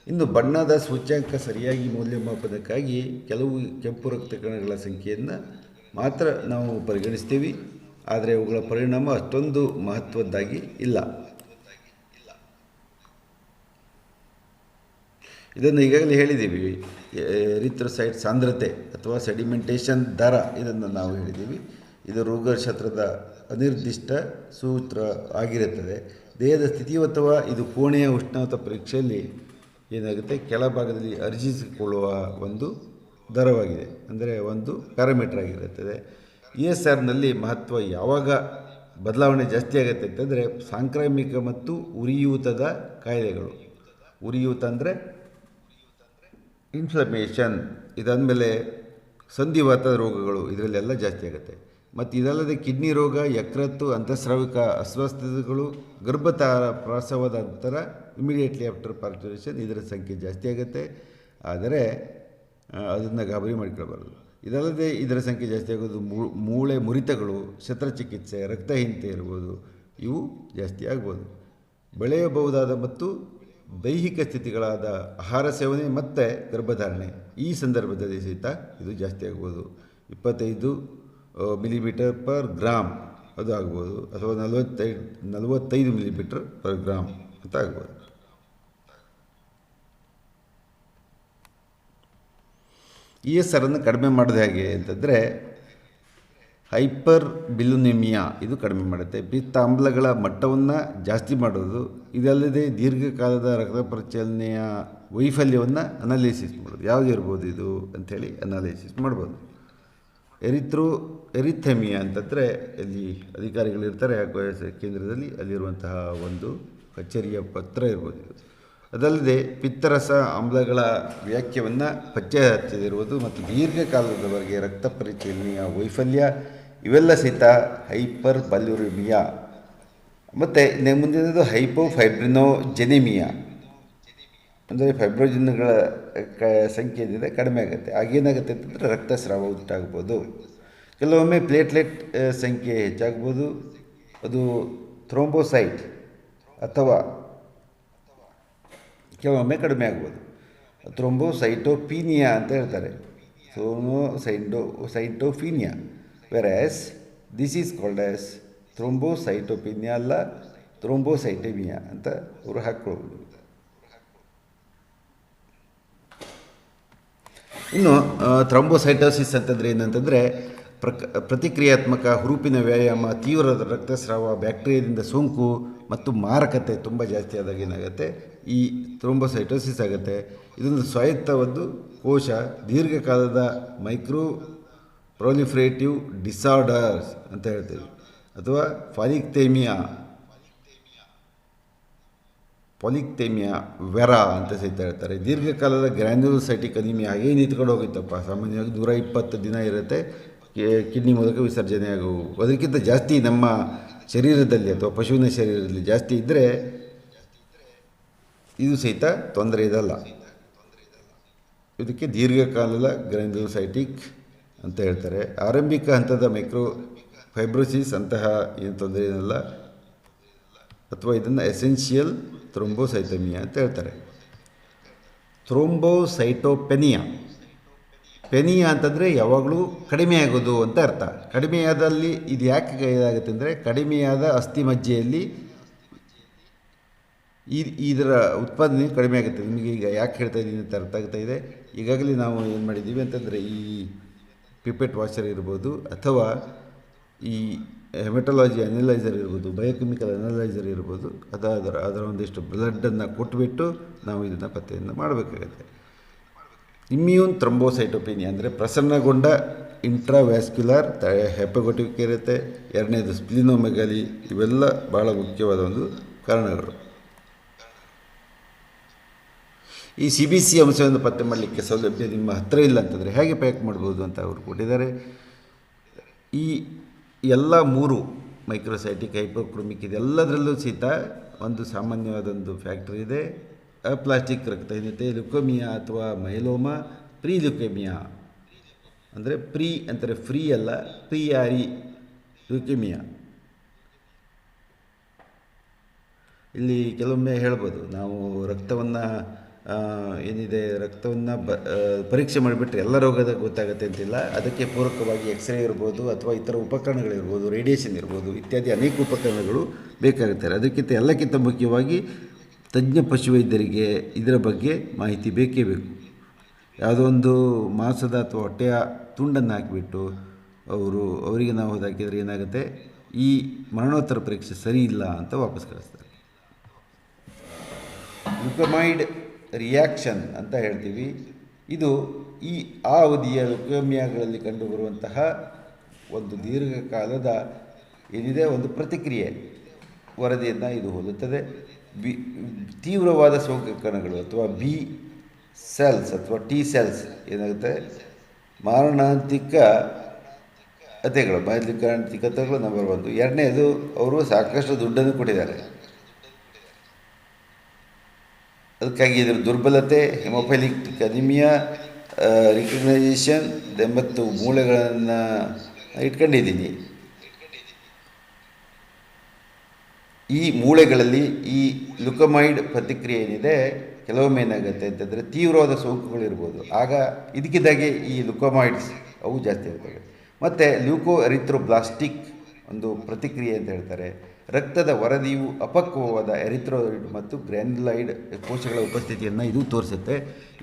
ಇನ್ನು ಬಣ್ಣದ ಸೂಚ್ಯಾಂಕ ಸರಿಯಾಗಿ ಮೌಲ್ಯಮಾಪನಕ್ಕಾಗಿ ಕೆಲವು ಕೆಂಪು ರಕ್ತ ಕಣಗಳ ಸಂಖ್ಯೆಯನ್ನು ಮಾತ್ರ ನಾವು ಪರಿಗಣಿಸ್ತೀವಿ, ಆದರೆ ಅವುಗಳ ಪರಿಣಾಮ ಅಷ್ಟೊಂದು ಮಹತ್ವದ್ದಾಗಿ ಇಲ್ಲ. ಇದನ್ನು ಈಗಾಗಲೇ ಹೇಳಿದ್ದೀವಿ. ಎರಿಥ್ರೋಸೈಟ್ ಸಾಂದ್ರತೆ ಅಥವಾ ಸೆಡಿಮೆಂಟೇಷನ್ ದರ ಇದನ್ನು ನಾವು ಹೇಳಿದ್ದೀವಿ. ಇದು ರೋಗಶಾಸ್ತ್ರದ ಅನಿರ್ದಿಷ್ಟ ಸೂತ್ರ ಆಗಿರುತ್ತದೆ. ದೇಹದ ಸ್ಥಿತಿಯು ಅಥವಾ ಇದು ಕೋಣೆಯ ಉಷ್ಣಾಂಶ ಪರೀಕ್ಷೆಯಲ್ಲಿ ಏನಾಗುತ್ತೆ, ಕೆಳಭಾಗದಲ್ಲಿ ಅರ್ಜಿಸಿಕೊಳ್ಳುವ ಒಂದು ದರವಾಗಿದೆ, ಅಂದರೆ ಒಂದು ಪ್ಯಾರಾಮೀಟರ್ ಆಗಿರುತ್ತದೆ. ESRನಲ್ಲಿ ಮಹತ್ವ ಯಾವಾಗ ಬದಲಾವಣೆ ಜಾಸ್ತಿ ಆಗುತ್ತೆ ಅಂತಂದರೆ ಸಾಂಕ್ರಾಮಿಕ ಮತ್ತು ಉರಿಯೂತದ ಕಾಯಿಲೆಗಳು. ಉರಿಯೂತ ಅಂದರೆ ಇನ್ಫ್ಲಮೇಷನ್, ಇದಾದಮೇಲೆ ಸಂಧಿವಾತ ರೋಗಗಳು, ಇದರಲ್ಲೆಲ್ಲ ಜಾಸ್ತಿ ಆಗುತ್ತೆ. ಮತ್ತು ಇದಲ್ಲದೆ ಕಿಡ್ನಿ ರೋಗ, ಯಕೃತ್ತು, ಅಂತಃಸ್ರಾವಿಕ ಅಸ್ವಸ್ಥತೆಗಳು, ಗರ್ಭತಾರ ಪ್ರಸವದ ನಂತರ ಇಮಿಡಿಯೇಟ್ಲಿ ಆಫ್ಟರ್ ಪಾರ್ಚುರೇಷನ್ ಇದರ ಸಂಖ್ಯೆ ಜಾಸ್ತಿ ಆಗುತ್ತೆ. ಆದರೆ ಅದನ್ನು ಗಾಬರಿ ಮಾಡಿಕೊಳ್ಬಾರ್ದು. ಇದಲ್ಲದೆ ಇದರ ಸಂಖ್ಯೆ ಜಾಸ್ತಿ ಆಗೋದು ಮೂಳೆ ಮುರಿತಗಳು, ಶಸ್ತ್ರಚಿಕಿತ್ಸೆ, ರಕ್ತಹೀನತೆ ಇರ್ಬೋದು, ಇವು ಜಾಸ್ತಿ ಆಗ್ಬೋದು. ಬೆಳೆಯಬಹುದಾದ ಮತ್ತು ದೈಹಿಕ ಸ್ಥಿತಿಗಳಾದ ಆಹಾರ ಸೇವನೆ ಮತ್ತು ಗರ್ಭಧಾರಣೆ, ಈ ಸಂದರ್ಭದಲ್ಲಿ ಸಹಿತ ಇದು ಜಾಸ್ತಿ ಆಗ್ಬೋದು. 25 ಮಿಲಿಮೀಟರ್ ಪರ್ ಗ್ರಾಮ್ ಅದು ಆಗ್ಬೋದು, ಅಥವಾ 45 ಮಿಲಿಮೀಟರ್ ಪರ್ ಗ್ರಾಮ್ ಅಂತ ಆಗ್ಬೋದು. ESR ಅನ್ನು ಕಡಿಮೆ ಮಾಡೋದು ಹೇಗೆ ಅಂತಂದರೆ ಹೈಪರ್ ಬಿಲುನೆಮಿಯಾ ಇದು ಕಡಿಮೆ ಮಾಡುತ್ತೆ. ಪಿತ್ತಾಮ್ಲಗಳ ಮಟ್ಟವನ್ನು ಜಾಸ್ತಿ ಮಾಡೋದು, ಇದಲ್ಲದೆ ದೀರ್ಘಕಾಲದ ರಕ್ತ ಪರಿಚಲನೆಯ ವೈಫಲ್ಯವನ್ನು ಅನಾಲಿಸಿಸ್ ಮಾಡೋದು. ಯಾವುದು ಇರ್ಬೋದು ಇದು ಅಂಥೇಳಿ ಅನಾಲಿಸಿಸ್ ಮಾಡ್ಬೋದು. ಎರಿಥೆಮಿಯಾ ಅಂತಂದರೆ ಇಲ್ಲಿ ಅಧಿಕಾರಿಗಳಿರ್ತಾರೆ ಕೇಂದ್ರದಲ್ಲಿ, ಅಲ್ಲಿರುವಂತಹ ಒಂದು ಕಚೇರಿಯ ಪತ್ರ ಇರ್ಬೋದು ಇದು. ಅದಲ್ಲದೆ ಪಿತ್ತರಸ ಆಮ್ಲಗಳ ವ್ಯಾಖ್ಯವನ್ನು ಪಚ್ಚೆ ಹಚ್ಚದಿರುವುದು ಮತ್ತು ದೀರ್ಘಕಾಲದವರೆಗೆ ರಕ್ತ ಪರಿಚಲನೆಯ ವೈಫಲ್ಯ, ಇವೆಲ್ಲ ಸಹಿತ ಹೈಪರ್ ಬಲ್ಯುರಿಮಿಯಾ. ಮತ್ತು ಮುಂದಿನದು ಹೈಪೋಫೈಬ್ರಿನೋಜೆನಿಮಿಯಾ, ಅಂದರೆ ಫೈಬ್ರೋಜಿನ್ಗಳ ಸಂಖ್ಯೆ ಏನಿದೆ ಕಡಿಮೆ ಆಗುತ್ತೆ. ಆಗೇನಾಗುತ್ತೆ ಅಂತಂದರೆ ರಕ್ತಸ್ರಾವ ಉಂಟಾಗ್ಬೋದು. ಕೆಲವೊಮ್ಮೆ ಪ್ಲೇಟ್ಲೆಟ್ ಸಂಖ್ಯೆ ಹೆಚ್ಚಾಗ್ಬೋದು, ಅದು ಥ್ರೋಂಬೋಸೈಟ್, ಅಥವಾ ಕೆಲವೊಮ್ಮೆ ಕಡಿಮೆ ಆಗ್ಬೋದು. ಥ್ರೋಂಬೋಸೈಟೋಪೀನಿಯಾ ಅಂತ ಹೇಳ್ತಾರೆ, ಥ್ರೋಂಬೋಸೈಟೋಪೀನಿಯಾ. ವೆರಾಸ್ ದಿಸ್ ಈಸ್ ಕಾಲ್ಡ್ ಆಸ್ ಥ್ರೋಂಬೋಸೈಟೋಪೀನಿಯಾ, ಅಲ್ಲ ಥ್ರೋಂಬೋಸೈಟೆಮಿಯಾ ಅಂತ ಅವರು ಹಾಕ್ಕೊಳ್ಬೋದು. ಇನ್ನು ಥ್ರೋಂಬೋಸೈಟೋಸಿಸ್ ಅಂತಂದರೆ ಏನಂತಂದರೆ ಪ್ರತಿಕ್ರಿಯಾತ್ಮಕ ಹುರುಪಿನ ವ್ಯಾಯಾಮ, ತೀವ್ರ ರಕ್ತಸ್ರಾವ, ಬ್ಯಾಕ್ಟೀರಿಯಾದಿಂದ ಸೋಂಕು ಮತ್ತು ಮಾರಕತೆ ತುಂಬ ಜಾಸ್ತಿ ಆದಾಗ ಏನಾಗುತ್ತೆ, ಈ ಥ್ರೋಂಬೋಸೈಟೋಸಿಸ್ ಆಗುತ್ತೆ. ಇದೊಂದು ಸ್ವಾಯತ್ತವಾದ ಕೋಶ ದೀರ್ಘಕಾಲದ ಮೈಕ್ರೋ ಪ್ರೊಲಿಫರೇಟಿವ್ ಡಿಸಾರ್ಡರ್ಸ್ ಅಂತ ಹೇಳ್ತೀವಿ, ಅಥವಾ ಪಾಲಿಕ್ತೇಮಿಯಾ ವೆರಾ ಅಂತ ಸಹಿತ ಹೇಳ್ತಾರೆ. ದೀರ್ಘಕಾಲದ ಗ್ರ್ಯಾನ್ಯುಲೋಸೈಟಿಕ್ ಅನಿಮಿಯಾ ಹಾಗೇ ನಿಂತ್ಕೊಂಡು ಹೋಗಿತ್ತಪ್ಪ. ಸಾಮಾನ್ಯವಾಗಿ 120 ದಿನ ಇರುತ್ತೆ, ಕಿಡ್ನಿ ಮೂಲಕ ವಿಸರ್ಜನೆ ಆಗುವು. ಅದಕ್ಕಿಂತ ಜಾಸ್ತಿ ನಮ್ಮ ಶರೀರದಲ್ಲಿ ಅಥವಾ ಪಶುವಿನ ಶರೀರದಲ್ಲಿ ಜಾಸ್ತಿ ಇದ್ದರೆ ಇದು ಸಹಿತ ತೊಂದರೆ ಇದಲ್ಲ. ಇದಕ್ಕೆ ದೀರ್ಘಕಾಲದ ಗ್ರ್ಯಾನ್ಯುಲೋಸೈಟಿಕ್ ಅಂತ ಹೇಳ್ತಾರೆ. ಆರಂಭಿಕ ಹಂತದ ಮೈಕ್ರೋ ಫೈಬ್ರೋಸಿಸ್ ಅಂತಹ ಏನು ತೊಂದರೆ ಏನಲ್ಲ, ಅಥವಾ ಇದನ್ನು ಎಸೆನ್ಷಿಯಲ್ ಥ್ರೋಂಬೋಸೈಟಮಿಯಾ ಅಂತ ಹೇಳ್ತಾರೆ. ಥ್ರೋಂಬೋಸೈಟೋಪೆನಿಯಾ, ಪೆನಿಯಾ ಅಂತಂದರೆ ಯಾವಾಗಲೂ ಕಡಿಮೆ ಆಗೋದು ಅಂತ ಅರ್ಥ. ಕಡಿಮೆಯಾದಲ್ಲಿ ಇದು ಯಾಕೆ ಇದಾಗುತ್ತೆ ಅಂದರೆ ಕಡಿಮೆಯಾದ ಅಸ್ಥಿಮಜ್ಜೆಯಲ್ಲಿ ಇದರ ಉತ್ಪಾದನೆ ಕಡಿಮೆ ಆಗುತ್ತೆ. ನಿಮಗೆ ಈಗ ಯಾಕೆ ಹೇಳ್ತಾ ಇದ್ದೀನಿ ಅಂತ ಅರ್ಥ ಆಗ್ತಾ ಇದೆ. ಈಗಾಗಲೇ ನಾವು ಏನು ಮಾಡಿದ್ದೀವಿ ಅಂತಂದರೆ ಈ ಪಿಪೆಟ್ ವಾಷರ್ ಇರ್ಬೋದು, ಅಥವಾ ಈ ಹೆಮಟಾಲಜಿ ಅನಲೈಸರ್ ಇರ್ಬೋದು, ಬಯೋಕೆಮಿಕಲ್ ಅನಲೈಸರ್ ಇರ್ಬೋದು, ಅದರ ಒಂದಿಷ್ಟು ಬ್ಲಡ್ಡನ್ನು ಕೊಟ್ಬಿಟ್ಟು ನಾವು ಇದನ್ನು ಪತ್ತೆಯನ್ನು ಮಾಡಬೇಕಾಗತ್ತೆ. ಇಮ್ಯೂನ್ ಥ್ರೋಂಬೋಸೈಟೋಪೇನಿಯಾ ಅಂದರೆ ಪ್ರಸರಣಗೊಂಡ ಇಂಟ್ರಾವ್ಯಾಸ್ಕ್ಯುಲರ್ ಹೆಪಗೊಟಿಕ್ ಇರುತ್ತೆ. ಎರಡನೇದು ಸ್ಪ್ಲಿನೋಮೆಗಾಲಿ. ಇವೆಲ್ಲ ಭಾಳ ಮುಖ್ಯವಾದ ಒಂದು ಕಾರಣಗಳು. ಈ CBC ಅಂಶವನ್ನು ಪತ್ತೆ ಮಾಡಲಿಕ್ಕೆ ಸೌಲಭ್ಯ ನಿಮ್ಮ ಹತ್ತಿರ ಇಲ್ಲ ಅಂತಂದರೆ ಹೇಗೆ ಪ್ಯಾಕ್ ಮಾಡ್ಬೋದು ಅಂತ ಅವರು ಕೊಟ್ಟಿದ್ದಾರೆ. ಈ ಎಲ್ಲ 3 ಮೈಕ್ರೋಸೈಟಿಕ್, ಹೈಪೋಕ್ರೋಮಿಕ್, ಇದೆಲ್ಲದರಲ್ಲೂ ಸಹಿತ ಒಂದು ಸಾಮಾನ್ಯವಾದೊಂದು ಫ್ಯಾಕ್ಟರ್ ಇದೆ. ಅಪ್ಲಾಸ್ಟಿಕ್ ರಕ್ತಹೀನತೆ, ಲ್ಯುಕೋಮಿಯಾ ಅಥವಾ ಮೈಲೋಮಾ, ಪ್ರೀ ಲ್ಯುಕೇಮಿಯಾ ಅಂದರೆ ಪ್ರೀ ಅಂತಾರೆ ಫ್ರೀ ಅಲ್ಲ, ಪ್ರಿಯಾರಿ ಲ್ಯುಕೇಮಿಯಾ. ಇಲ್ಲಿ ಕೆಲವೊಮ್ಮೆ ಹೇಳ್ಬೋದು ನಾವು ರಕ್ತವನ್ನು ಪರೀಕ್ಷೆ ಮಾಡಿಬಿಟ್ರೆ ಎಲ್ಲ ರೋಗದ ಗೊತ್ತಾಗುತ್ತೆ ಅಂತಿಲ್ಲ. ಅದಕ್ಕೆ ಪೂರಕವಾಗಿ ಎಕ್ಸ್ರೇ ಇರ್ಬೋದು, ಅಥವಾ ಇತರ ಉಪಕರಣಗಳಿರ್ಬೋದು, ರೇಡಿಯೇಷನ್ ಇರ್ಬೋದು, ಇತ್ಯಾದಿ ಅನೇಕ ಉಪಕರಣಗಳು ಬೇಕಾಗುತ್ತಾರೆ. ಅದಕ್ಕಿಂತ ಎಲ್ಲಕ್ಕಿಂತ ಮುಖ್ಯವಾಗಿ ತಜ್ಞ ಪಶುವೈದ್ಯರಿಗೆ ಇದರ ಬಗ್ಗೆ ಮಾಹಿತಿ ಬೇಕೇ ಬೇಕು. ಯಾವುದೋ ಒಂದು ಮಾಂಸದ ಅಥವಾ ಹೊಟ್ಟೆಯ ತುಂಡನ್ನು ಹಾಕಿಬಿಟ್ಟು ಅವರಿಗೆ ನಾವು ಹಾಕಿದರೆ ಏನಾಗುತ್ತೆ, ಈ ಮರಣೋತ್ತರ ಪರೀಕ್ಷೆ ಸರಿ ಇಲ್ಲ ಅಂತ ವಾಪಸ್ ಕಳಿಸ್ತಾರೆ. ಲ್ಯುಕಮೈಡ್ ರಿಯಾಕ್ಷನ್ ಅಂತ ಹೇಳ್ತೀವಿ. ಇದು ಆ ಅವಧಿಯ ಲ್ಯುಕೇಮಿಯಾಗಳಲ್ಲಿ ಕಂಡುಬರುವಂತಹ ಒಂದು ದೀರ್ಘಕಾಲದ ಏನಿದೆ ಒಂದು ಪ್ರತಿಕ್ರಿಯೆ ವರದಿಯನ್ನು ಇದು ಹೋಲುತ್ತದೆ. ಬಿ ತೀವ್ರವಾದ ಸೋಂಕು ಕಣಗಳು ಅಥವಾ ಬಿ ಸೆಲ್ಸ್ ಅಥವಾ ಟಿ ಸೆಲ್ಸ್ ಏನಾಗುತ್ತೆ, ಮಾರಣಾಂತಿಕತೆಗಳು ನಂಬರ್ 1. ಎರಡನೇದು, ಅವರು ಸಾಕಷ್ಟು ದುಡ್ಡನ್ನು ಕೊಟ್ಟಿದ್ದಾರೆ, ಅದಕ್ಕಾಗಿ ಇದರ ದುರ್ಬಲತೆ, ಹೆಮೋಫೈಲಿಕ್ ಅನಿಮಿಯಾ, ರಿಕಗ್ನೈಸೇಷನ್ ಮತ್ತು ಮೂಳೆಗಳನ್ನು ಇಟ್ಕೊಂಡಿದ್ದೀನಿ. ಈ ಮೂಳೆಗಳಲ್ಲಿ ಈ ಲುಕಮೈಡ್ ಪ್ರತಿಕ್ರಿಯೆ ಏನಿದೆ, ಕೆಲವೊಮ್ಮೆ ಏನಾಗುತ್ತೆ ಅಂತಂದರೆ ತೀವ್ರವಾದ ಸೋಂಕುಗಳಿರ್ಬೋದು, ಆಗ ಇದಕ್ಕಿದ್ದಾಗೆ ಈ ಲುಕೋಮೈಡ್ಸ್ ಅವು ಜಾಸ್ತಿ ಇರ್ತವೆ. ಮತ್ತು ಲ್ಯೂಕೋ ಎರಿಥ್ರೋಬ್ಲಾಸ್ಟಿಕ್ ಒಂದು ಪ್ರತಿಕ್ರಿಯೆ ಅಂತ ಹೇಳ್ತಾರೆ. ರಕ್ತದ ವರದಿಯು ಅಪಕ್ವವಾದ ಎರಿಥ್ರೋಯಿಡ್ ಮತ್ತು ಗ್ರ್ಯಾನ್ಯುಲೈಡ್ ಕೋಶಗಳ ಉಪಸ್ಥಿತಿಯನ್ನು ಇದು ತೋರಿಸುತ್ತೆ.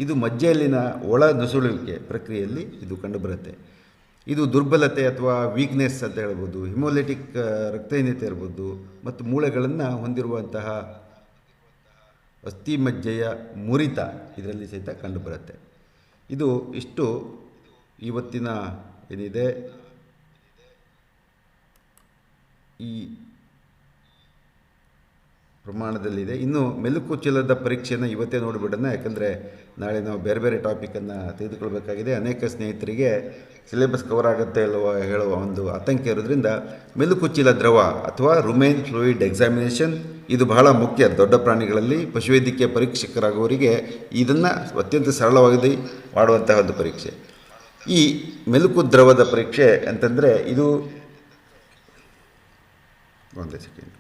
ಇದು ಮಜ್ಜೆಯಲ್ಲಿನ ಒಳ ನುಸುಳುವಿಕೆ ಪ್ರಕ್ರಿಯೆಯಲ್ಲಿ ಇದು ಕಂಡುಬರುತ್ತೆ. ಇದು ದುರ್ಬಲತೆ ಅಥವಾ ವೀಕ್ನೆಸ್ ಅಂತ ಹೇಳ್ಬೋದು, ಹಿಮೋಲಿಟಿಕ್ ರಕ್ತಹೀನತೆ ಇರ್ಬೋದು, ಮತ್ತು ಮೂಳೆಗಳನ್ನು ಹೊಂದಿರುವಂತಹ ಅಸ್ಥಿಮಜ್ಜೆಯ ಮುರಿತ ಇದರಲ್ಲಿ ಸಹಿತ ಕಂಡುಬರುತ್ತೆ. ಇದು ಇಷ್ಟು ಇವತ್ತಿನ ಏನಿದೆ ಈ ಪ್ರಮಾಣದಲ್ಲಿದೆ. ಇನ್ನು ಮೆಲುಕು ಚೀಲದ ಪರೀಕ್ಷೆಯನ್ನು ಇವತ್ತೇ ನೋಡಿಬಿಡೋಣ, ಯಾಕಂದರೆ ನಾಳೆ ನಾವು ಬೇರೆ ಬೇರೆ ಟಾಪಿಕನ್ನು ತೆಗೆದುಕೊಳ್ಬೇಕಾಗಿದೆ. ಅನೇಕ ಸ್ನೇಹಿತರಿಗೆ ಸಿಲೆಬಸ್ ಕವರ್ ಆಗುತ್ತೆ ಅಲ್ವ ಹೇಳುವ ಒಂದು ಆತಂಕ ಇರೋದ್ರಿಂದ ಮೆಲುಕು ಚೀಲ ದ್ರವ ಅಥವಾ ರುಮೇನ್ ಫ್ಲೂಯಿಡ್ ಎಕ್ಸಾಮಿನೇಷನ್ ಇದು ಬಹಳ ಮುಖ್ಯ. ದೊಡ್ಡ ಪ್ರಾಣಿಗಳಲ್ಲಿ ಪಶುವೈದ್ಯಕೀಯ ಪರೀಕ್ಷಕರಾಗುವವರಿಗೆ ಇದನ್ನು ಅತ್ಯಂತ ಸರಳವಾಗಿ ಮಾಡುವಂತಹ ಒಂದು ಪರೀಕ್ಷೆ. ಈ ಮೆಲುಕು ದ್ರವದ ಪರೀಕ್ಷೆ ಅಂತಂದರೆ ಇದು ಒಂದೇ ಸೆಕೆಂಡ್